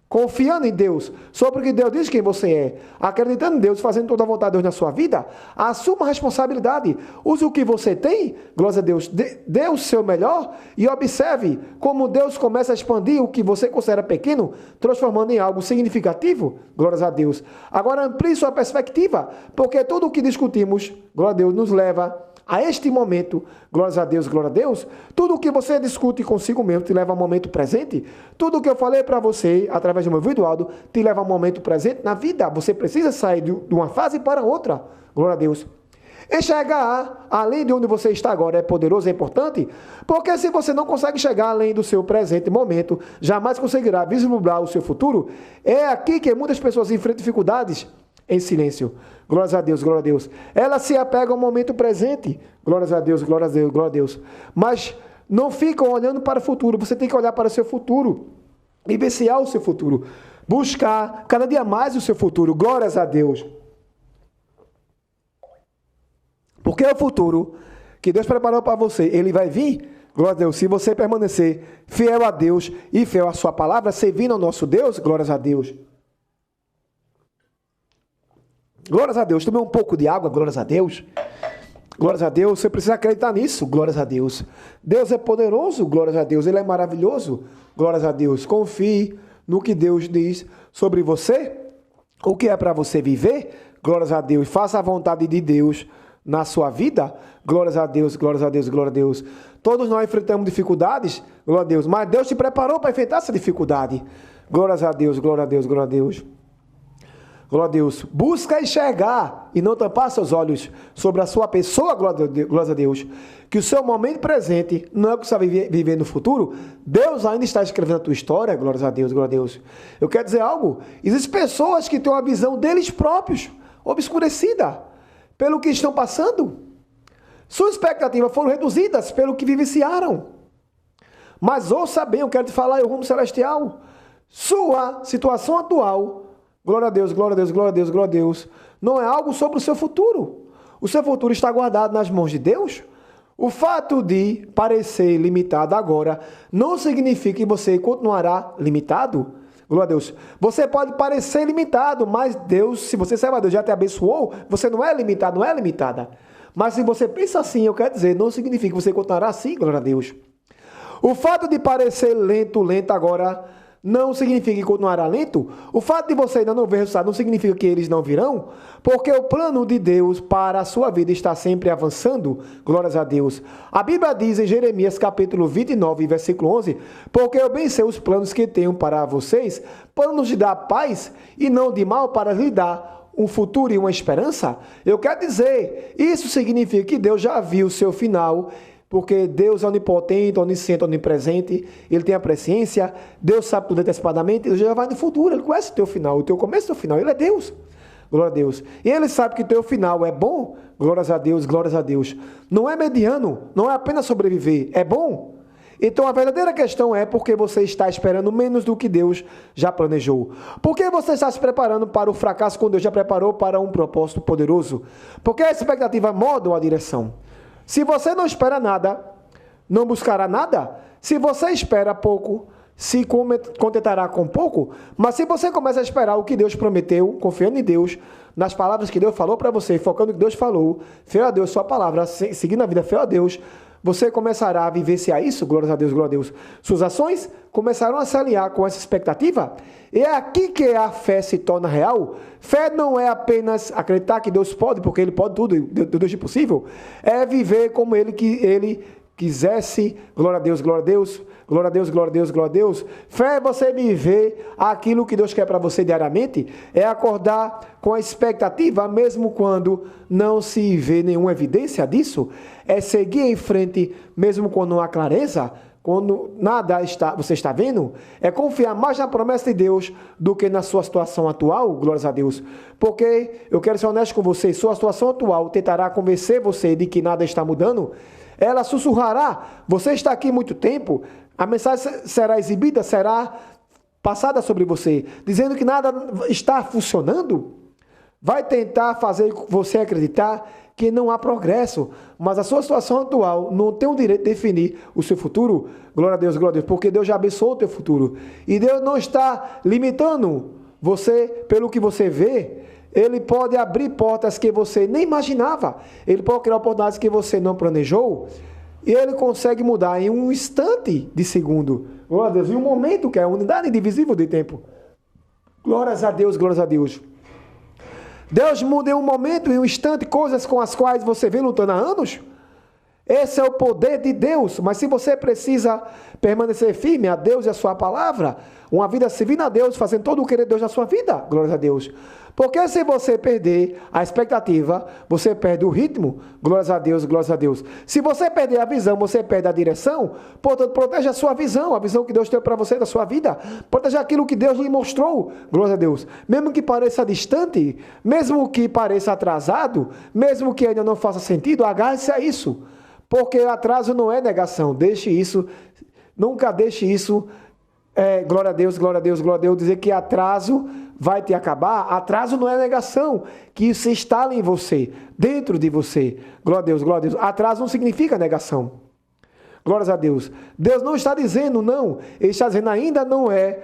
confiando em Deus, sobre o que Deus diz quem você é, acreditando em Deus, fazendo toda a vontade de Deus na sua vida, assuma a responsabilidade, use o que você tem, glória a Deus, dê o seu melhor e observe como Deus começa a expandir o que você considera pequeno, transformando em algo significativo, glórias a Deus. Agora amplie sua perspectiva, porque tudo o que discutimos, glória a Deus, nos leva a este momento, glórias a Deus, glória a Deus. Tudo o que você discute consigo mesmo te leva ao momento presente. Tudo o que eu falei para você, através do meu vídeo áudio, te leva ao momento presente na vida. Você precisa sair de uma fase para outra, glória a Deus. Enxergar além de onde você está agora é poderoso, é importante, porque se você não consegue chegar além do seu presente momento, jamais conseguirá vislumbrar o seu futuro. É aqui que muitas pessoas enfrentam dificuldades em silêncio. Glórias a Deus, glória a Deus. Elas se apegam ao momento presente. Glórias a Deus, glória a Deus, glória a Deus. Mas não ficam olhando para o futuro. Você tem que olhar para o seu futuro. Vivenciar o seu futuro. Buscar cada dia mais o seu futuro. Glórias a Deus. Porque é o futuro que Deus preparou para você. Ele vai vir, glória a Deus, se você permanecer fiel a Deus e fiel à sua palavra, servindo ao nosso Deus, glórias a Deus. Glórias a Deus. Tomei um pouco de água, glórias a Deus. Glórias a Deus. Você precisa acreditar nisso, glórias a Deus. Deus é poderoso, glórias a Deus. Ele é maravilhoso, glórias a Deus. Confie no que Deus diz sobre você, o que é para você viver, glórias a Deus. Faça a vontade de Deus na sua vida, glórias a Deus, glórias a Deus, glória a Deus. Todos nós enfrentamos dificuldades, glória a Deus, mas Deus te preparou para enfrentar essa dificuldade. Glórias a Deus, glória a Deus, glória a Deus. Glória a Deus. Busca enxergar e não tampar seus olhos sobre a sua pessoa, glória a Deus. Que o seu momento presente não é o que você vai viver no futuro. Deus ainda está escrevendo a tua história, glória a Deus, glória a Deus. Eu quero dizer algo. Existem pessoas que têm uma visão deles próprios, obscurecida, pelo que estão passando. Suas expectativas foram reduzidas pelo que vivenciaram. Mas ouça bem, eu quero te falar, o rumo celestial. Sua situação atual, Glória a Deus, glória a Deus, glória a Deus, glória a Deus. Não é algo sobre o seu futuro. O seu futuro está guardado nas mãos de Deus. O fato de parecer limitado agora não significa que você continuará limitado. Glória a Deus. Você pode parecer limitado, mas Deus, se você serve a Deus, já te abençoou, você não é limitado, não é limitada. Mas se você pensa assim, eu quero dizer, não significa que você continuará assim, glória a Deus. O fato de parecer lento agora não significa que continuará lento. O fato de você ainda não ver resultado não significa que eles não virão, porque o plano de Deus para a sua vida está sempre avançando, glórias a Deus. A Bíblia diz em Jeremias capítulo 29, versículo 11, porque eu bem sei os planos que tenho para vocês, planos de dar paz e não de mal, para lhe dar um futuro e uma esperança. Eu quero dizer, isso significa que Deus já viu o seu final, porque Deus é onipotente, onisciente, onipresente, Ele tem a presciência, Deus sabe tudo antecipadamente, Ele já vai no futuro, Ele conhece o teu final, o teu começo e o teu final, Ele é Deus, glória a Deus. E Ele sabe que o teu final é bom, glórias a Deus, glórias a Deus. Não é mediano, não é apenas sobreviver, é bom. Então a verdadeira questão é porque você está esperando menos do que Deus já planejou. Por que você está se preparando para o fracasso quando Deus já preparou para um propósito poderoso? Porque a expectativa molda a direção. Se você não espera nada, não buscará nada. Se você espera pouco, se contentará com pouco. Mas se você começa a esperar o que Deus prometeu, confiando em Deus, nas palavras que Deus falou para você, focando no que Deus falou, fiel a Deus, sua palavra, seguindo a vida fiel a Deus, você começará a vivenciar isso, glórias a Deus, glória a Deus. Suas ações começarão a se alinhar com essa expectativa. E é aqui que a fé se torna real. Fé não é apenas acreditar que Deus pode, porque Ele pode tudo, Deus é possível. É viver como Ele quisesse, glória a Deus, glória a Deus, glória a Deus, glória a Deus, glória a Deus. Fé é você viver aquilo que Deus quer para você diariamente, é acordar com a expectativa, mesmo quando não se vê nenhuma evidência disso, é seguir em frente, mesmo quando não há clareza, quando nada você está vendo, é confiar mais na promessa de Deus do que na sua situação atual, glórias a Deus. Porque, eu quero ser honesto com você, sua situação atual tentará convencer você de que nada está mudando, ela sussurrará, você está aqui muito tempo, a mensagem será exibida, será passada sobre você, dizendo que nada está funcionando, vai tentar fazer você acreditar que não há progresso, mas a sua situação atual não tem o direito de definir o seu futuro, glória a Deus, porque Deus já abençoou o teu futuro, e Deus não está limitando você pelo que você vê. Ele pode abrir portas que você nem imaginava. Ele pode criar oportunidades que você não planejou. E Ele consegue mudar em um instante de segundo. Glória a Deus. Em um momento que é a unidade indivisível de tempo. Glórias a Deus, glórias a Deus. Deus muda em um momento, em um instante, coisas com as quais você vem lutando há anos. Esse é o poder de Deus. Mas se você precisa permanecer firme a Deus e a sua palavra, uma vida servindo a Deus, fazendo todo o querer de Deus na sua vida, glórias a Deus. Porque se você perder a expectativa, você perde o ritmo, glórias a Deus, glórias a Deus. Se você perder a visão, você perde a direção. Portanto, proteja a sua visão, a visão que Deus tem para você da sua vida. Proteja aquilo que Deus lhe mostrou, glórias a Deus. Mesmo que pareça distante, mesmo que pareça atrasado, mesmo que ainda não faça sentido, agarre-se a isso. Porque atraso não é negação. Deixe isso, nunca deixe isso, glória a Deus, glória a Deus, glória a Deus, dizer que atraso vai te acabar. Atraso não é negação, que isso se instala em você, dentro de você. Glória a Deus, glória a Deus. Atraso não significa negação. Glórias a Deus. Deus não está dizendo não, Ele está dizendo ainda não é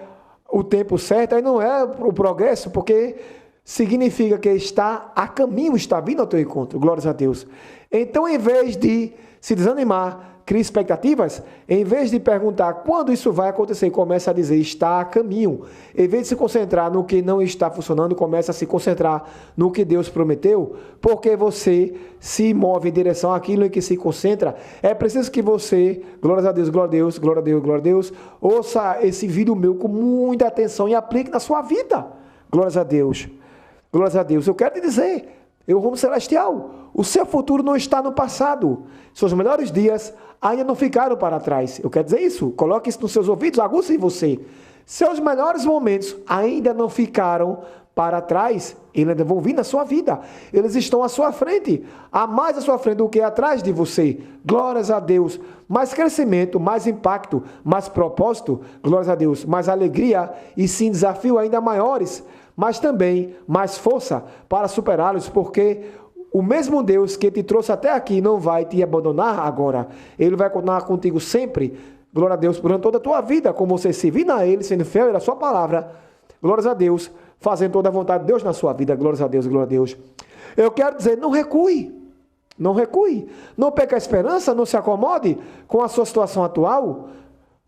o tempo certo, aí não é o progresso, porque significa que está a caminho, está vindo ao teu encontro. Glórias a Deus. Então, em vez de se desanimar, cria expectativas, em vez de perguntar quando isso vai acontecer, começa a dizer está a caminho. Em vez de se concentrar no que não está funcionando, começa a se concentrar no que Deus prometeu, porque você se move em direção àquilo em que se concentra. É preciso que você, glórias a Deus, glória a Deus, glória a Deus, glória a Deus, ouça esse vídeo meu com muita atenção e aplique na sua vida. Glórias a Deus. Glórias a Deus. Eu quero te dizer, eu rumo celestial. O seu futuro não está no passado. Seus melhores dias ainda não ficaram para trás. Eu quero dizer isso. Coloque isso nos seus ouvidos, aguça em você. Seus melhores momentos ainda não ficaram para trás. Eles ainda vão vir na sua vida. Eles estão à sua frente. Há mais à sua frente do que atrás de você. Glórias a Deus. Mais crescimento, mais impacto, mais propósito. Glórias a Deus. Mais alegria e sim desafio ainda maiores. mas também mais força para superá-los, porque o mesmo Deus que te trouxe até aqui não vai te abandonar agora. Ele vai continuar contigo sempre. Glória a Deus, durante toda a tua vida, como você servir a Ele, sendo fiel à sua palavra. Glórias a Deus, fazendo toda a vontade de Deus na sua vida. Glórias a Deus, glória a Deus. Eu quero dizer, não recue. Não recue. Não perca a esperança, não se acomode com a sua situação atual.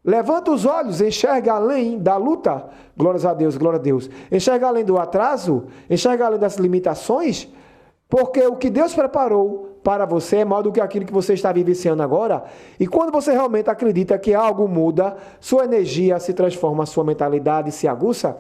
Levanta os olhos, enxerga além da luta. Glórias a Deus, glória a Deus. Enxerga além do atraso, enxerga além das limitações, porque o que Deus preparou para você é maior do que aquilo que você está vivenciando agora. E quando você realmente acredita que algo muda, sua energia se transforma, sua mentalidade se aguça.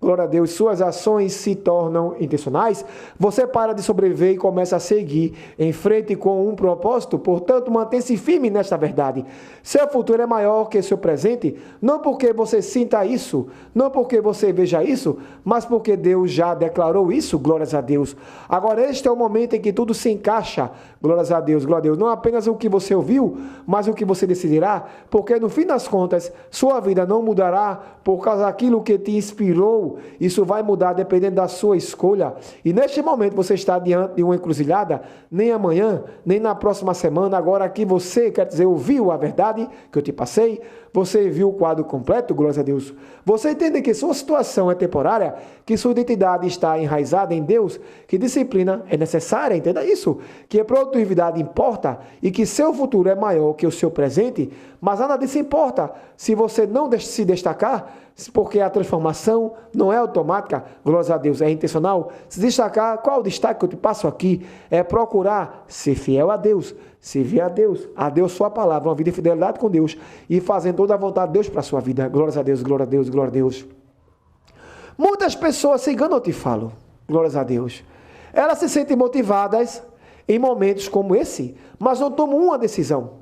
Glória a Deus, suas ações se tornam intencionais, você para de sobreviver e começa a seguir em frente com um propósito. Portanto, mantenha-se firme nesta verdade. Seu futuro é maior que seu presente, não porque você sinta isso, não porque você veja isso, mas porque Deus já declarou isso, glórias a Deus. Agora, este é o momento em que tudo se encaixa, glórias a Deus, glória a Deus. Não apenas o que você ouviu, mas o que você decidirá, porque no fim das contas, sua vida não mudará por causa daquilo que te inspirou. Isso vai mudar dependendo da sua escolha. E neste momento você está diante de uma encruzilhada, nem amanhã, nem na próxima semana. Agora aqui você, quer dizer, ouviu a verdade que eu te passei, você viu o quadro completo, glórias a Deus. Você entende que sua situação é temporária, que sua identidade está enraizada em Deus, que disciplina é necessária, entenda isso, que a produtividade importa e que seu futuro é maior que o seu presente, mas nada disso importa se você não se destacar, porque a transformação não é automática, glórias a Deus, é intencional. Se destacar, qual o destaque que eu te passo aqui? É procurar ser fiel a Deus, servir a Deus sua palavra, uma vida de fidelidade com Deus e fazendo toda a vontade de Deus para a sua vida. Glórias a Deus, glória a Deus, glória a Deus. Muitas pessoas se enganam, eu te falo, glórias a Deus. Elas se sentem motivadas em momentos como esse, mas não tomam uma decisão.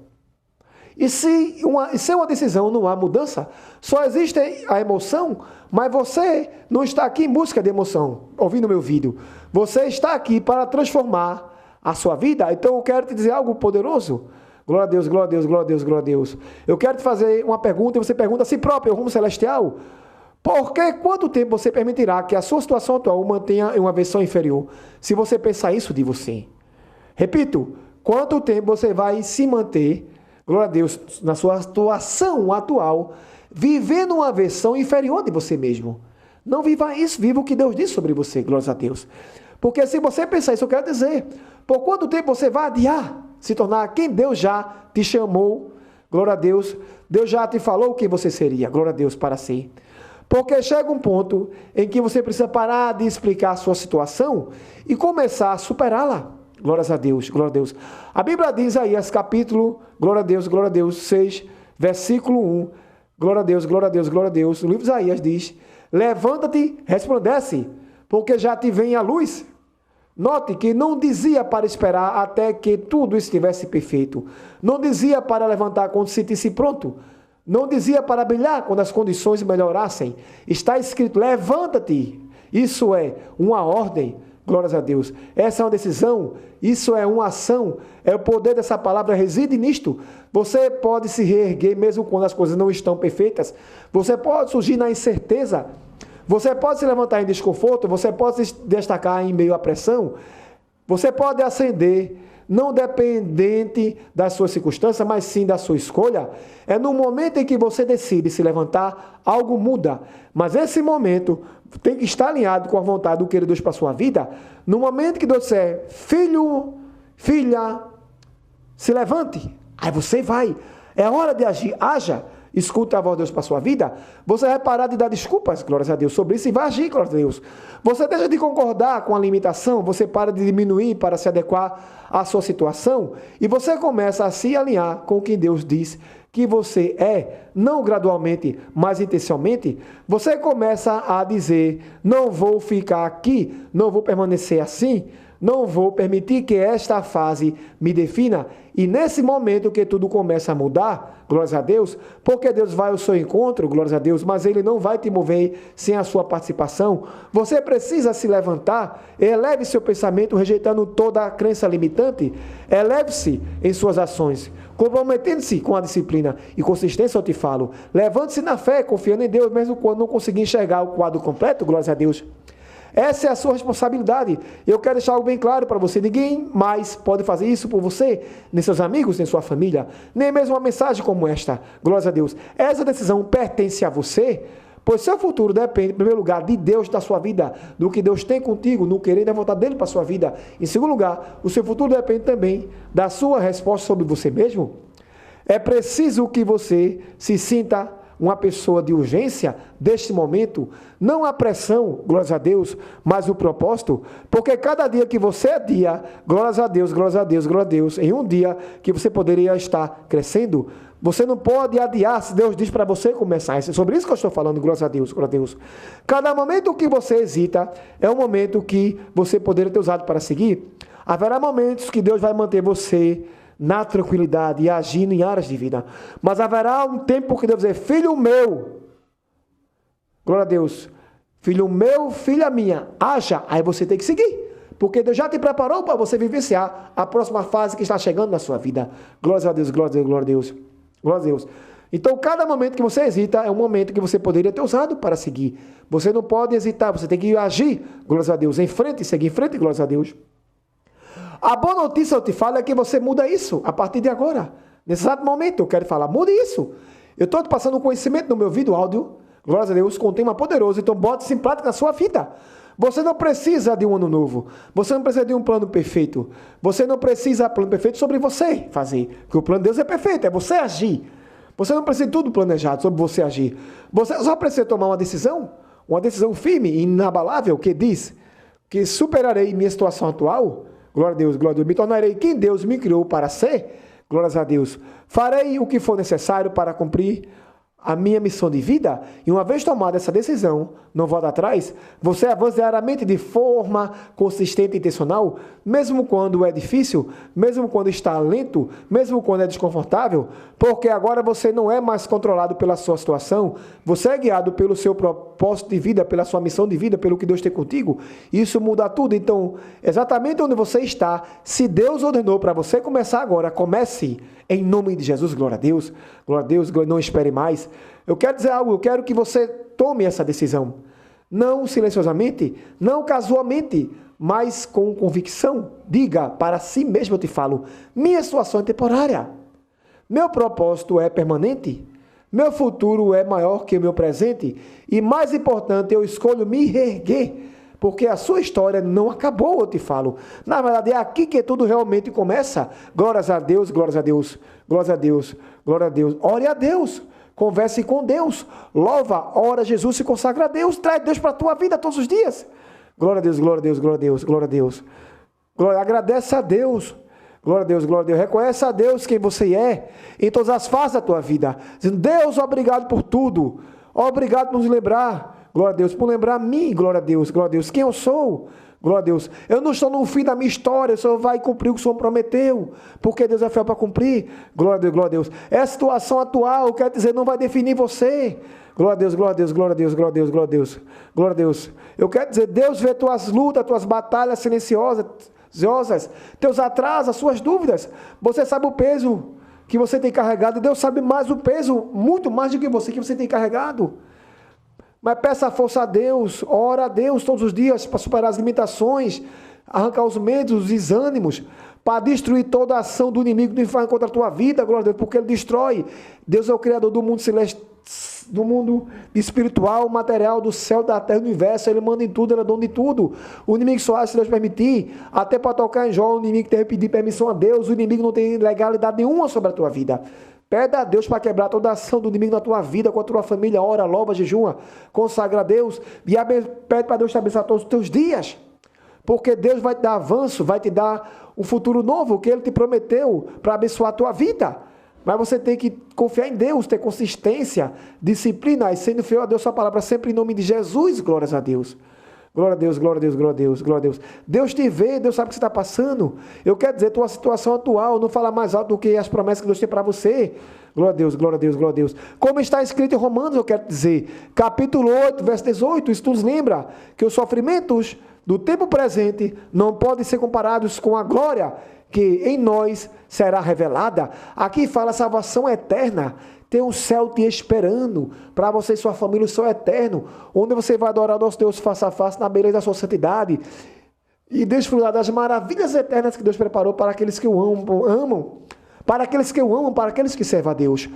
E sem uma decisão não há mudança. Só existe a emoção, mas você não está aqui em busca de emoção, ouvindo meu vídeo. Você está aqui para transformar a sua vida. Então eu quero te dizer algo poderoso. Glória a Deus, glória a Deus, glória a Deus, glória a Deus. Eu quero te fazer uma pergunta e você pergunta a si próprio, rumo celestial. Por que quanto tempo você permitirá que a sua situação atual mantenha uma versão inferior? Se você pensar isso de você. Repito, quanto tempo você vai se manter, glória a Deus, na sua situação atual, vivendo uma versão inferior de você mesmo? Não viva isso, viva o que Deus disse sobre você, glória a Deus. Porque se você pensar isso, eu quero dizer, por quanto tempo você vai adiar se tornar quem Deus já te chamou, glória a Deus, Deus já te falou quem você seria, glória a Deus, para si. Porque chega um ponto em que você precisa parar de explicar a sua situação e começar a superá-la. Glórias a Deus, glória a Deus. A Bíblia diz aí, esse capítulo, glória a Deus, 6, versículo 1, glória a Deus, glória a Deus, glória a Deus. O livro de Isaías diz, levanta-te, resplandece, porque já te vem a luz. Note que não dizia para esperar até que tudo estivesse perfeito. Não dizia para levantar quando se sentisse pronto. Não dizia para brilhar quando as condições melhorassem. Está escrito, levanta-te. Isso é uma ordem. Glórias a Deus. Essa é uma decisão, isso é uma ação, é o poder dessa palavra reside nisto. Você pode se reerguer mesmo quando as coisas não estão perfeitas. Você pode surgir na incerteza. Você pode se levantar em desconforto, você pode se destacar em meio à pressão. Você pode ascender, não dependente das suas circunstâncias, mas sim da sua escolha. É no momento em que você decide se levantar, algo muda. Mas esse momento tem que estar alinhado com a vontade do querido Deus para a sua vida. No momento que Deus disser, filho, filha, se levante, aí você vai. É hora de agir, haja. Escuta a voz de Deus para a sua vida. Você vai parar de dar desculpas, glórias a Deus, sobre isso e vai agir, glórias a Deus. Você deixa de concordar com a limitação, você para de diminuir para se adequar à sua situação e você começa a se alinhar com quem Deus diz que você é, não gradualmente, mas intencionalmente. Você começa a dizer, não vou ficar aqui, não vou permanecer assim, não vou permitir que esta fase me defina. E nesse momento que tudo começa a mudar, glórias a Deus, porque Deus vai ao seu encontro, glórias a Deus, mas Ele não vai te mover sem a sua participação. Você precisa se levantar, eleve seu pensamento rejeitando toda a crença limitante, eleve-se em suas ações, comprometendo-se com a disciplina e consistência, eu te falo. Levante-se na fé, confiando em Deus, mesmo quando não conseguir enxergar o quadro completo, glórias a Deus. Essa é a sua responsabilidade. Eu quero deixar algo bem claro para você. Ninguém mais pode fazer isso por você, nem seus amigos, nem sua família, nem mesmo uma mensagem como esta. Glória a Deus. Essa decisão pertence a você, pois seu futuro depende, em primeiro lugar, de Deus, da sua vida, do que Deus tem contigo, no querer e na vontade dele para a sua vida. Em segundo lugar, o seu futuro depende também da sua resposta sobre você mesmo. É preciso que você se sinta uma pessoa de urgência deste momento, não a pressão, glórias a Deus, mas o propósito, porque cada dia que você adia, glórias a Deus, glórias a Deus, glórias a Deus, em um dia que você poderia estar crescendo, você não pode adiar se Deus diz para você começar. É sobre isso que eu estou falando, glórias a Deus, glórias a Deus. Cada momento que você hesita é um momento que você poderia ter usado para seguir. Haverá momentos que Deus vai manter você na tranquilidade e agindo em áreas de vida. Mas haverá um tempo que Deus vai dizer, filho meu, glória a Deus, filho meu, filha minha, haja, aí você tem que seguir. Porque Deus já te preparou para você vivenciar a próxima fase que está chegando na sua vida. Glória a Deus, glória a Deus, glória a Deus. Glória a Deus. Então, cada momento que você hesita é um momento que você poderia ter usado para seguir. Você não pode hesitar, você tem que agir, glória a Deus, em frente, seguir em frente, glória a Deus. A boa notícia, eu te falo, é que você muda isso a partir de agora. Nesse exato momento, eu quero falar, mude isso. Eu estou te passando um conhecimento no meu vídeo áudio, glória a Deus, com um tema poderoso, então bote isso em prática na sua vida. Você não precisa de um ano novo. Você não precisa de um plano perfeito. Você não precisa de um plano perfeito sobre você fazer. Porque o plano de Deus é perfeito, é você agir. Você não precisa de tudo planejado sobre você agir. Você só precisa tomar uma decisão firme e inabalável, que diz que superarei minha situação atual. Glória a Deus, glória a Deus. Me tornarei quem Deus me criou para ser. Glórias a Deus. Farei o que for necessário para cumprir a minha missão de vida, e uma vez tomada essa decisão, não volta atrás, você avança diariamente de forma consistente e intencional, mesmo quando é difícil, mesmo quando está lento, mesmo quando é desconfortável, porque agora você não é mais controlado pela sua situação, você é guiado pelo seu propósito de vida, pela sua missão de vida, pelo que Deus tem contigo, e isso muda tudo. Então, exatamente onde você está, se Deus ordenou para você começar agora, comece em nome de Jesus, glória a Deus, não espere mais. Eu quero dizer algo, eu quero que você tome essa decisão, não silenciosamente, não casualmente, mas com convicção. Diga para si mesmo, eu te falo, minha situação é temporária, meu propósito é permanente, meu futuro é maior que o meu presente, e mais importante, eu escolho me reerguer, porque a sua história não acabou, eu te falo. Na verdade, é aqui que tudo realmente começa. Glórias a Deus, glórias a Deus, glórias a Deus, glória a Deus. Ore a Deus, converse com Deus, louva, ora Jesus, se consagra a Deus, traz Deus para a tua vida todos os dias. Glória a Deus, glória a Deus, glória a Deus, glória a Deus. Glória, agradece a Deus. Glória a Deus, glória a Deus. Reconhece a Deus quem você é em todas as fases da tua vida. Dizendo, Deus, obrigado por tudo. Obrigado por nos lembrar. Glória a Deus, por lembrar a mim, glória a Deus, quem eu sou, glória a Deus. Eu não estou no fim da minha história, o Senhor vai cumprir o que o Senhor prometeu, porque Deus é fiel para cumprir, glória a Deus, glória a Deus. Essa situação atual, quer dizer, não vai definir você, glória a Deus, glória a Deus, glória a Deus, glória a Deus, glória a Deus, glória a Deus. Eu quero dizer, Deus vê tuas lutas, tuas batalhas silenciosas, teus atrasos, as suas dúvidas. Você sabe o peso que você tem carregado, Deus sabe mais o peso, muito mais do que você tem carregado. Mas peça força a Deus, ora a Deus todos os dias para superar as limitações, arrancar os medos, os desânimos, para destruir toda a ação do inimigo do inferno contra a tua vida, glória a Deus, porque ele destrói. Deus é o Criador do mundo celeste, do mundo espiritual, material, do céu, da terra, do universo. Ele manda em tudo, ele é dono de tudo. O inimigo só age se Deus permitir. Até para tocar em Jó, o inimigo tem que pedir permissão a Deus. O inimigo não tem legalidade nenhuma sobre a tua vida. Pede a Deus para quebrar toda a ação do inimigo na tua vida, com a tua família, ora, louva, jejua, consagra a Deus e pede para Deus te abençoar todos os teus dias, porque Deus vai te dar avanço, vai te dar um futuro novo que Ele te prometeu para abençoar a tua vida. Mas você tem que confiar em Deus, ter consistência, disciplina e sendo fiel a Deus, sua palavra sempre em nome de Jesus, glórias a Deus. Glória a Deus, glória a Deus, glória a Deus, glória a Deus. Deus te vê, Deus sabe o que você está passando. Eu quero dizer, tua situação atual, não fala mais alto do que as promessas que Deus tem para você. Glória a Deus, glória a Deus, glória a Deus. Como está escrito em Romanos, eu quero dizer, capítulo 8, verso 18, isso nos lembra que os sofrimentos do tempo presente não podem ser comparados com a glória que em nós será revelada. Aqui fala salvação eterna. Tem um céu te esperando para você e sua família, o céu eterno, onde você vai adorar nosso Deus face a face na beleza da sua santidade e desfrutar das maravilhas eternas que Deus preparou para aqueles que o amam, para aqueles que o amam, para aqueles que servem a Deus.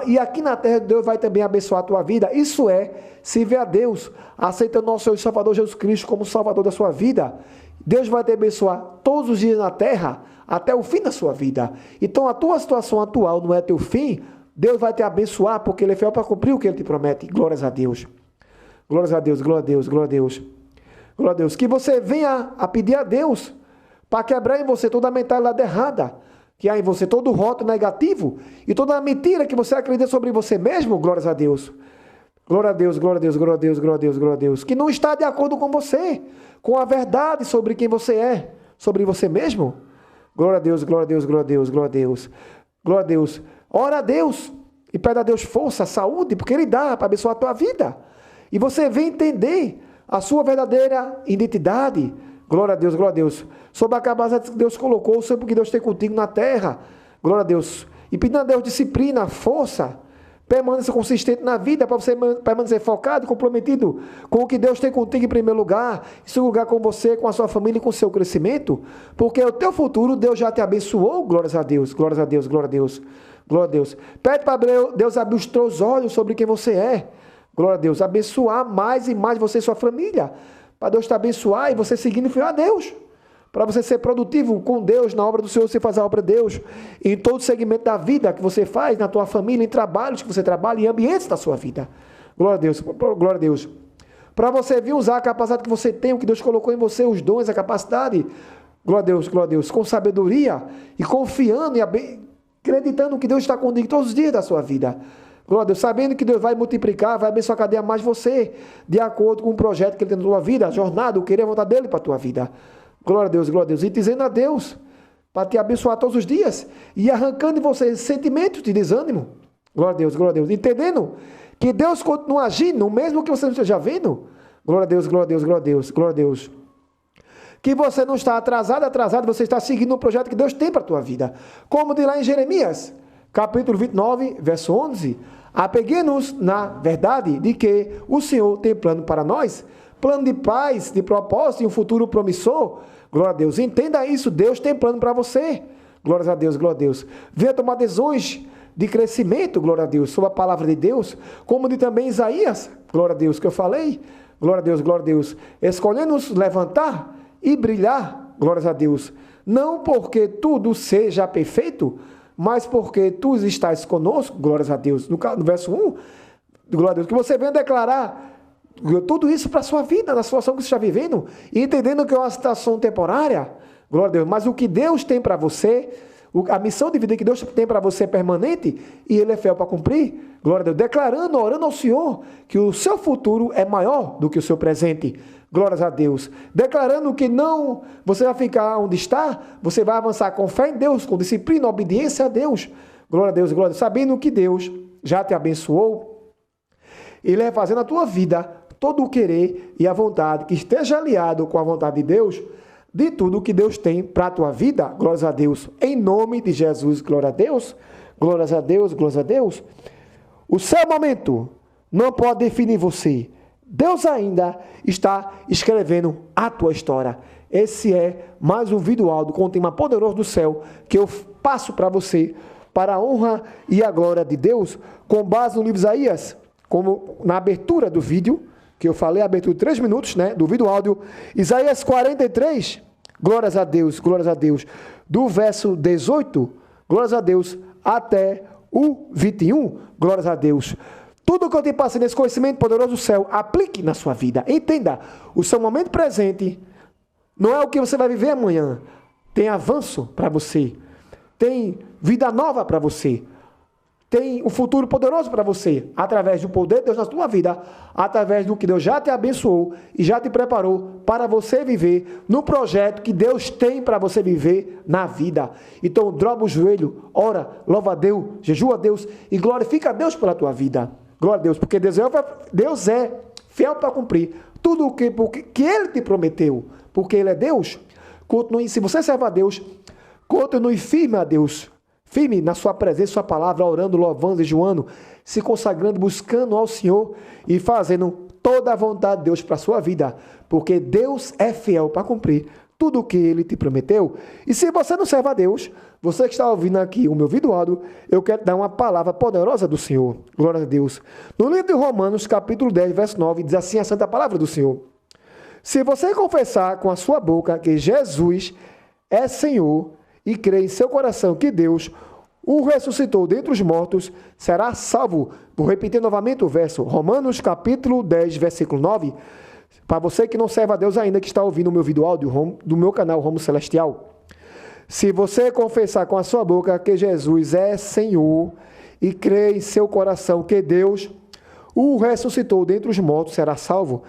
E aqui na terra Deus vai também abençoar a tua vida. Isso é, se vê a Deus, aceita o nosso Senhor e Salvador Jesus Cristo como Salvador da sua vida. Deus vai te abençoar todos os dias na terra, até o fim da sua vida. Então a tua situação atual não é teu fim. Deus vai te abençoar, porque Ele é fiel para cumprir o que Ele te promete. Glórias a Deus. Glórias a Deus, glória a Deus, glória a Deus. Glória a Deus. Que você venha a pedir a Deus para quebrar em você toda a mentalidade errada, que há em você todo o rótulo negativo e toda a mentira que você acredita sobre você mesmo. Glórias a Deus. Glória a Deus, glória a Deus, glória a Deus, glória a Deus, glória a Deus. Que não está de acordo com você, com a verdade sobre quem você é, sobre você mesmo. Glória a Deus, glória a Deus, glória a Deus, glória a Deus. Glória a Deus. Ora a Deus e pede a Deus força, saúde, porque Ele dá para abençoar a tua vida. E você vem entender a sua verdadeira identidade. Glória a Deus, glória a Deus. Sobre a capacidade que Deus colocou, sobre o que Deus tem contigo na terra. Glória a Deus. E pedindo a Deus disciplina, força. Permaneça consistente na vida para você permanecer focado e comprometido com o que Deus tem contigo em primeiro lugar. Em segundo lugar, com você, com a sua família e com o seu crescimento. Porque o teu futuro Deus já te abençoou. Glórias a Deus, glórias a Deus, glória a Deus. Glória a Deus. Pede para Deus abrir os teus olhos sobre quem você é. Glória a Deus. Abençoar mais e mais você e sua família. Para Deus te abençoar e você seguindo fiel a Deus. Para você ser produtivo com Deus, na obra do Senhor, você faz a obra de Deus. Em todo segmento da vida que você faz, na tua família, em trabalhos que você trabalha, em ambientes da sua vida. Glória a Deus. Glória a Deus. Para você vir usar a capacidade que você tem, o que Deus colocou em você, os dons, a capacidade. Glória a Deus. Com sabedoria e confiando e acreditando que Deus está contigo todos os dias da sua vida. Glória a Deus, sabendo que Deus vai multiplicar, vai abençoar cada dia mais você, de acordo com o projeto que Ele tem na tua vida, a jornada, o querer, a vontade dEle para a tua vida. Glória a Deus, glória a Deus. E dizendo a Deus, para te abençoar todos os dias, e arrancando em você sentimentos de desânimo. Glória a Deus, glória a Deus. Entendendo que Deus continua agindo, mesmo que você não esteja vendo. Glória a Deus, glória a Deus, glória a Deus, glória a Deus. Que você não está atrasado, você está seguindo o projeto que Deus tem para a tua vida. Como diz lá em Jeremias, capítulo 29, verso 11. Apeguemos-nos na verdade de que o Senhor tem plano para nós, plano de paz, de propósito e um futuro promissor. Glória a Deus. Entenda isso, Deus tem plano para você. Glória a Deus, glória a Deus. Venha tomar decisões de crescimento, glória a Deus, sobre a palavra de Deus, como de também Isaías, glória a Deus, que eu falei. Glória a Deus, glória a Deus. Escolhendo nos levantar e brilhar, glórias a Deus, não porque tudo seja perfeito, mas porque tu estás conosco, glórias a Deus. No verso 1, glória a Deus, que você venha declarar tudo isso para a sua vida, na situação que você está vivendo, e entendendo que é uma situação temporária, glória a Deus, mas o que Deus tem para você, a missão de vida que Deus tem para você é permanente, e Ele é fiel para cumprir, glória a Deus, declarando, orando ao Senhor, que o seu futuro é maior do que o seu presente, glórias a Deus, declarando que não, você vai ficar onde está, você vai avançar com fé em Deus, com disciplina, obediência a Deus, glória a Deus, glória a Deus, sabendo que Deus já te abençoou, Ele vai fazer na tua vida todo o querer e a vontade que esteja aliado com a vontade de Deus, de tudo que Deus tem para a tua vida, glórias a Deus, em nome de Jesus, glória a Deus, glórias a Deus, glórias a Deus. O seu momento não pode definir você, Deus ainda está escrevendo a tua história. Esse é mais um vídeo áudio com o tema poderoso do céu que eu passo para você, para a honra e a glória de Deus, com base no livro de Isaías, como na abertura do vídeo, que eu falei, a abertura de 3 minutos, né, do vídeo áudio, Isaías 43, glórias a Deus, do verso 18, glórias a Deus, até o 21, glórias a Deus. Tudo que eu te passei nesse conhecimento poderoso do céu, aplique na sua vida. Entenda, o seu momento presente não é o que você vai viver amanhã. Tem avanço para você, tem vida nova para você, tem um futuro poderoso para você, através do poder de Deus na sua vida, através do que Deus já te abençoou e já te preparou para você viver no projeto que Deus tem para você viver na vida. Então, dobra o joelho, ora, louva a Deus, jejua a Deus e glorifica a Deus pela tua vida. Glória a Deus, porque Deus é fiel para cumprir tudo o que Ele te prometeu, porque Ele é Deus. Continue, se você serve a Deus, Continue firme a Deus, firme na sua presença, sua palavra, orando, louvando, jejuando, se consagrando, buscando ao Senhor e fazendo toda a vontade de Deus para a sua vida, porque Deus é fiel para cumprir tudo o que Ele te prometeu. E se você não serve a Deus, você que está ouvindo aqui o meu vídeo áudio, eu quero dar uma palavra poderosa do Senhor. Glória a Deus. No livro de Romanos, capítulo 10, verso 9, diz assim a santa palavra do Senhor: se você confessar com a sua boca que Jesus é Senhor e crer em seu coração que Deus o ressuscitou dentre os mortos, será salvo. Vou repetir novamente o verso. Romanos capítulo 10, versículo 9. Para você que não serve a Deus ainda, que está ouvindo o meu vídeo áudio do meu canal Rumo Celestial. Se você confessar com a sua boca que Jesus é Senhor e crer em seu coração que Deus o ressuscitou dentre os mortos, será salvo.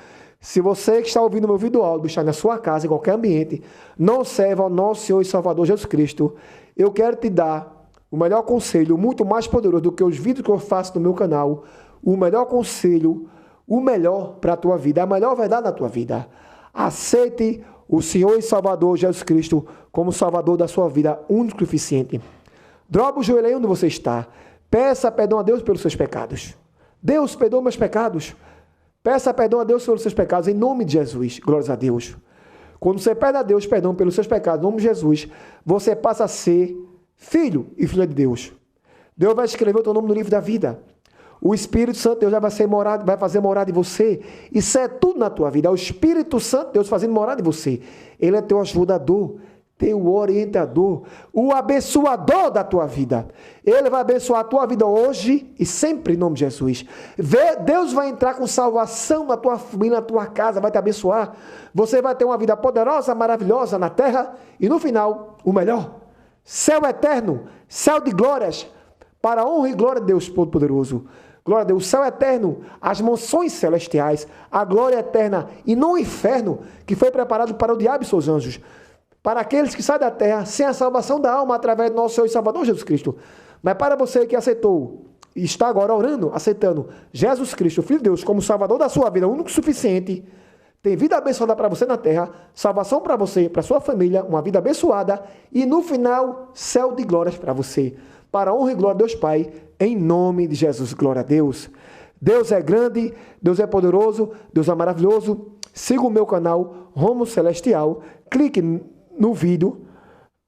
Se você que está ouvindo o meu vídeo áudio, está na sua casa, em qualquer ambiente, não serve ao nosso Senhor e Salvador Jesus Cristo, eu quero te dar o melhor conselho, muito mais poderoso do que os vídeos que eu faço no meu canal, o melhor conselho, o melhor para a tua vida, a melhor verdade da tua vida. Aceite o Senhor e Salvador Jesus Cristo como Salvador da sua vida, único e suficiente. Dobra o joelho aí onde você está. Peça perdão a Deus pelos seus pecados. Deus, perdoa meus pecados. Peça perdão a Deus pelos seus pecados, em nome de Jesus. Glórias a Deus. Quando você pede a Deus perdão pelos seus pecados, em nome de Jesus, você passa a ser filho e filha de Deus. Deus vai escrever o teu nome no livro da vida. O Espírito Santo de Deus já vai fazer morada em você. Isso é tudo na tua vida. É o Espírito Santo de Deus fazendo morada em você. Ele é teu ajudador, teu orientador, o abençoador da tua vida. Ele vai abençoar a tua vida hoje e sempre em nome de Jesus. Deus vai entrar com salvação na tua família, na tua casa, vai te abençoar. Você vai ter uma vida poderosa, maravilhosa na terra e no final, o melhor. Céu eterno, céu de glórias, para a honra e glória de Deus Todo-Poderoso. Glória a Deus, o céu eterno, as mansões celestiais, a glória eterna e no inferno, que foi preparado para o diabo e seus anjos, para aqueles que saem da terra sem a salvação da alma através do nosso Senhor e Salvador Jesus Cristo. Mas para você que aceitou e está agora orando, aceitando Jesus Cristo, Filho de Deus, como Salvador da sua vida, único e suficiente, tem vida abençoada para você na terra, salvação para você, para sua família, uma vida abençoada e no final, céu de glórias para você. Para a honra e glória de Deus Pai, em nome de Jesus, glória a Deus. Deus é grande, Deus é poderoso, Deus é maravilhoso. Siga o meu canal Rumo Celestial, clique no vídeo,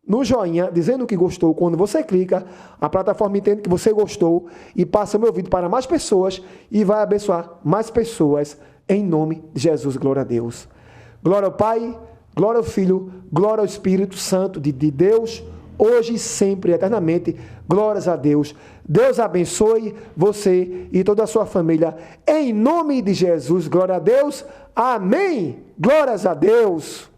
no joinha, dizendo que gostou. Quando você clica, a plataforma entende que você gostou e passa o meu vídeo para mais pessoas e vai abençoar mais pessoas, em nome de Jesus, glória a Deus. Glória ao Pai, glória ao Filho, glória ao Espírito Santo de Deus, hoje, sempre, eternamente. Glórias a Deus. Deus abençoe você e toda a sua família. Em nome de Jesus. Glória a Deus. Amém. Glórias a Deus.